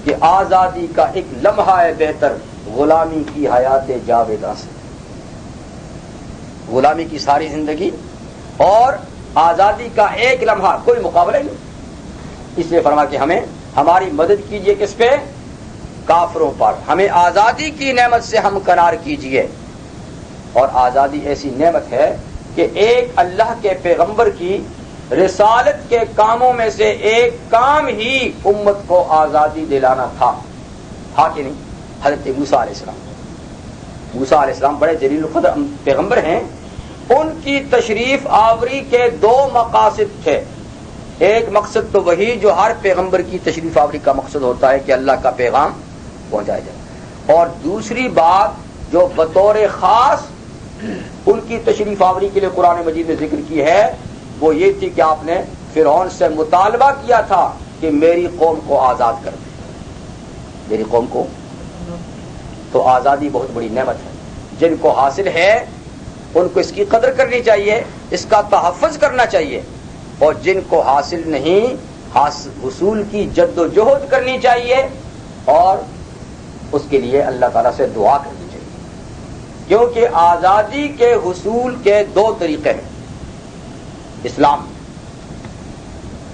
کہ آزادی کا ایک لمحہ ہے بہتر غلامی کی حیات جاویدہ سے. غلامی کی ساری زندگی اور آزادی کا ایک لمحہ کوئی مقابلہ نہیں. اس لیے فرما کہ ہمیں ہماری مدد کیجئے کس پہ؟ کافروں پر، ہمیں آزادی کی نعمت سے ہمکنار کیجئے۔ اور آزادی ایسی نعمت ہے کہ ایک اللہ کے پیغمبر کی رسالت کے کاموں میں سے ایک کام ہی امت کو آزادی دلانا تھا کہ نہیں؟ حضرت موسیٰ علیہ السلام، موسیٰ علیہ السلام بڑے جلیل القدر پیغمبر ہیں، ان کی تشریف آوری کے دو مقاصد تھے۔ ایک مقصد تو وہی جو ہر پیغمبر کی تشریف آوری کا مقصد ہوتا ہے کہ اللہ کا پیغام پہنچایا جائے، اور دوسری بات جو بطور خاص ان کی تشریف آوری کے لیے قرآن مجید نے ذکر کی ہے وہ یہ تھی کہ آپ نے فرعون سے مطالبہ کیا تھا کہ میری قوم کو آزاد کر دے، میری قوم کو۔ تو آزادی بہت بڑی نعمت ہے، جن کو حاصل ہے ان کو اس کی قدر کرنی چاہیے، اس کا تحفظ کرنا چاہیے، اور جن کو حاصل نہیں حصول کی جد و جہد کرنی چاہیے، اور اس کے لیے اللہ تعالیٰ سے دعا کرنی چاہیے، کیونکہ آزادی کے حصول کے دو طریقے ہیں اسلام میں۔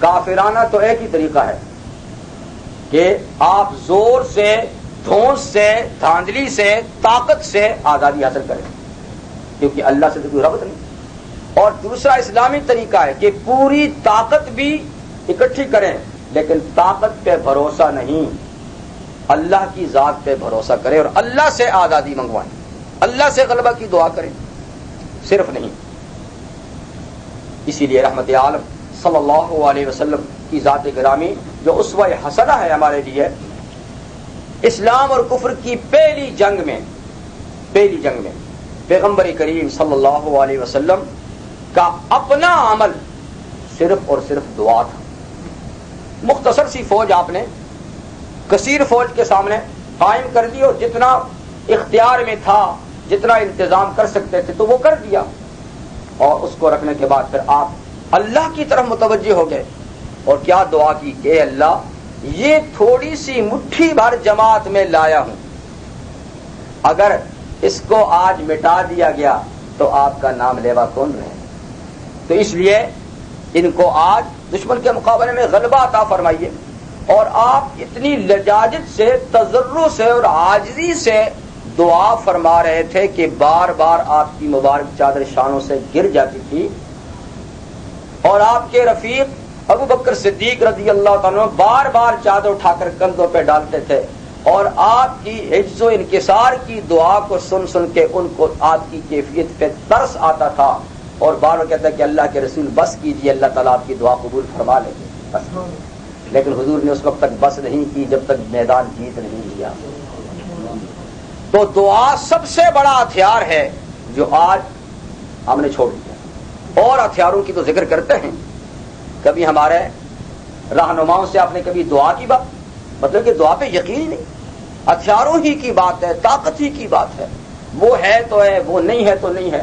کافرانہ تو ایک ہی طریقہ ہے کہ آپ زور سے، دھونس سے، دھاندلی سے، طاقت سے آزادی حاصل کریں، کیونکہ اللہ سے تو کوئی ربط نہیں۔ اور دوسرا اسلامی طریقہ ہے کہ پوری طاقت بھی اکٹھی کریں، لیکن طاقت پہ بھروسہ نہیں، اللہ کی ذات پہ بھروسہ کریں اور اللہ سے آزادی منگوائیں، اللہ سے غلبہ کی دعا کریں، صرف نہیں۔ اسی لیے رحمت عالم صلی اللہ علیہ وسلم کی ذات گرامی جو اسوہ حسنہ ہے ہمارے لیے، اسلام اور کفر کی پہلی جنگ میں پیغمبر کریم صلی اللہ علیہ وسلم کا اپنا عمل صرف اور صرف دعا تھا۔ مختصر سی فوج آپ نے کثیر فوج کے سامنے قائم کر دی، اور جتنا اختیار میں تھا، جتنا انتظام کر سکتے تھے تو وہ کر دیا، اور اس کو رکھنے کے بعد پھر آپ اللہ کی طرف متوجہ ہو گئے اور کیا دعا کی کہ اے اللہ یہ تھوڑی سی مٹھی بھر جماعت میں لایا ہوں، اگر اس کو آج مٹا دیا گیا تو آپ کا نام لیوا کون رہے؟ تو اس لیے ان کو آج دشمن کے مقابلے میں غلبہ عطا فرمائیے۔ اور آپ اتنی لجاجت سے، تضرع سے اور عاجزی سے دعا فرما رہے تھے کہ بار بار آپ کی مبارک چادر شانوں سے گر جاتی تھی، اور آپ کے رفیق ابو بکر صدیق رضی اللہ تعالیٰ بار بار چادر اٹھا کر کندھوں پہ ڈالتے تھے، اور آپ کی عجز و انکسار کی دعا کو سن سن کے ان کو آپ کی کیفیت پہ ترس آتا تھا، اور بار بار کہتا ہے کہ اللہ کے رسول بس کیجیے، اللہ تعالیٰ آپ کی دعا قبول فرما لیں گے بس۔ لیکن حضور نے اس وقت تک بس نہیں کی جب تک میدان جیت نہیں لیا۔ تو دعا سب سے بڑا ہتھیار ہے جو آج ہم نے چھوڑ دیا، اور ہتھیاروں کی تو ذکر کرتے ہیں، کبھی ہمارے رہنماؤں سے آپ نے کبھی دعا کی بات، مطلب کہ دعا پہ یقین ہی نہیں، ہتھیاروں ہی کی بات ہے، طاقت ہی کی بات ہے، وہ ہے تو ہے، وہ نہیں ہے تو نہیں ہے۔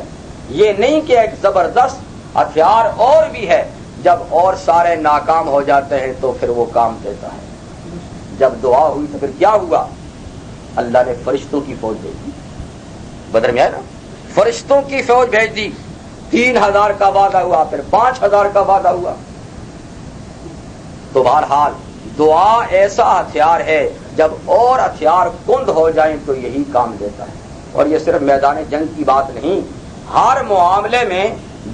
یہ نہیں کہ ایک زبردست ہتھیار اور بھی ہے، جب اور سارے ناکام ہو جاتے ہیں تو پھر وہ کام دیتا ہے۔ جب دعا ہوئی تو پھر کیا ہوا؟ اللہ نے فرشتوں کی فوج بھیج دی، بدر میں ہے نا، فرشتوں کی فوج بھیج دی، 3000 کا وعدہ ہوا، پھر 5000 کا وعدہ ہوا۔ تو بہرحال دعا ایسا ہتھیار ہے، جب اور ہتھیار کند ہو جائیں تو یہی کام دیتا ہے۔ اور یہ صرف میدان جنگ کی بات نہیں، ہر معاملے میں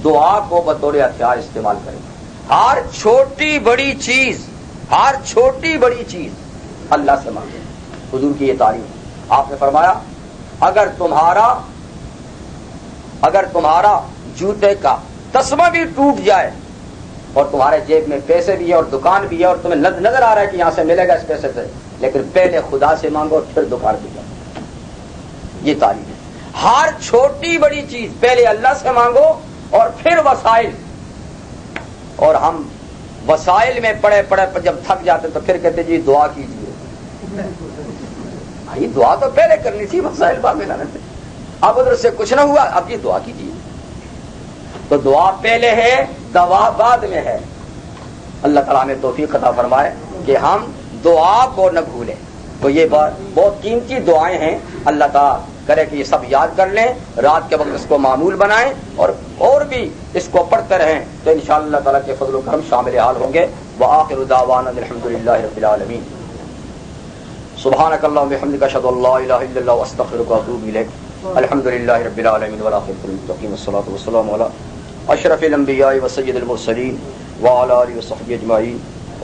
دعا کو بطور ہتھیار استعمال کریں۔ ہر چھوٹی بڑی چیز اللہ سے مانگیں۔ حضور کی یہ تعلیم، آپ نے فرمایا اگر تمہارا جوتے کا تسمہ بھی ٹوٹ جائے اور تمہارے جیب میں پیسے بھی ہے اور دکان بھی ہے اور تمہیں نظر آ رہا ہے کہ یہاں سے ملے گا اس پیسے سے، لیکن پہلے خدا سے مانگو اور پھر دکان پہ جاؤ۔ یہ تعلیم ہے، ہر چھوٹی بڑی چیز پہلے اللہ سے مانگو اور پھر وسائل۔ اور ہم وسائل میں پڑے جب تھک جاتے تو پھر کہتے جی دعا کیجیے۔ بھائی دعا تو پہلے کرنی تھی، وسائل بعد میں لانے تھے۔ اب ادھر سے کچھ نہ ہوا، اب یہ دعا کیجیے۔ تو دعا پہلے ہے، دوا بعد میں ہے۔ اللہ تعالیٰ نے توفیق عطا فرمائے کہ ہم دعا کو نہ بھولیں۔ تو یہ بہت قیمتی دعائیں ہیں، اللہ تعالیٰ کرے کہ یہ سب یاد کر لیں، رات کے وقت اس کو معمول بنائیں اور بھی اس کو پڑھتے رہیں، تو انشاءاللہ اللہ تعالیٰ کے فضل و کرم شامل حال ہوں گے۔ وآخر دعوانا الحمدللہ رب العالمین۔ سبحانک اللہم بحمدک اشہد ان لا الہ الا اللہ واستغفرک واتوب الیک الحمدللہ رب العالمین والعاقبۃ للمتقین والصلاۃ والسلام علی اشرف الانبیاء وسید المرسلین وعلی آلہ وصحبہ اجمعین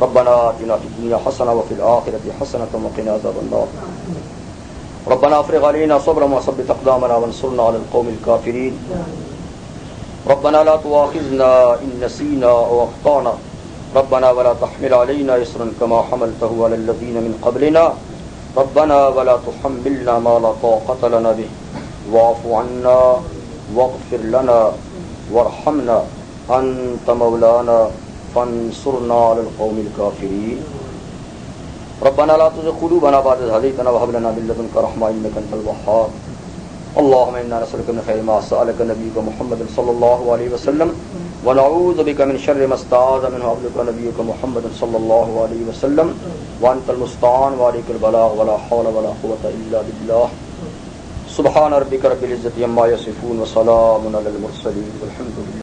ربنا آتنا فی الدنیا حسنہ وفی الآخرۃ حسنۃ وقنا عذاب النار ربنا افرغ علينا صبرا وثبت اقدامنا وانصرنا على القوم الكافرين ربنا لا تؤاخذنا ان نسينا او اخطانا ربنا ولا تحمل علينا إصرا كما حملته على الذين من قبلنا ربنا ولا تحملنا ما لا طاقة لنا به واعف عنا واغفر لنا وارحمنا أنت مولانا فانصرنا على القوم الكافرين ربنا لا تزغ قلوبنا بعد إذ هديتنا وهب لنا من لدنك رحمة إنك أنت الوهاب اللهم إنا نسألك من خير ما سألك نبيك محمد صلى الله عليه وسلم ونعوذ بك من شر ما استعاذ منه عبدك نبيك محمد صلى الله عليه وسلم وأنت المستعان وعليك البلاغ ولا حول ولا قوة إلا بالله سبحان ربك رب العزة عما يصفون وسلام على المرسلين والحمد لله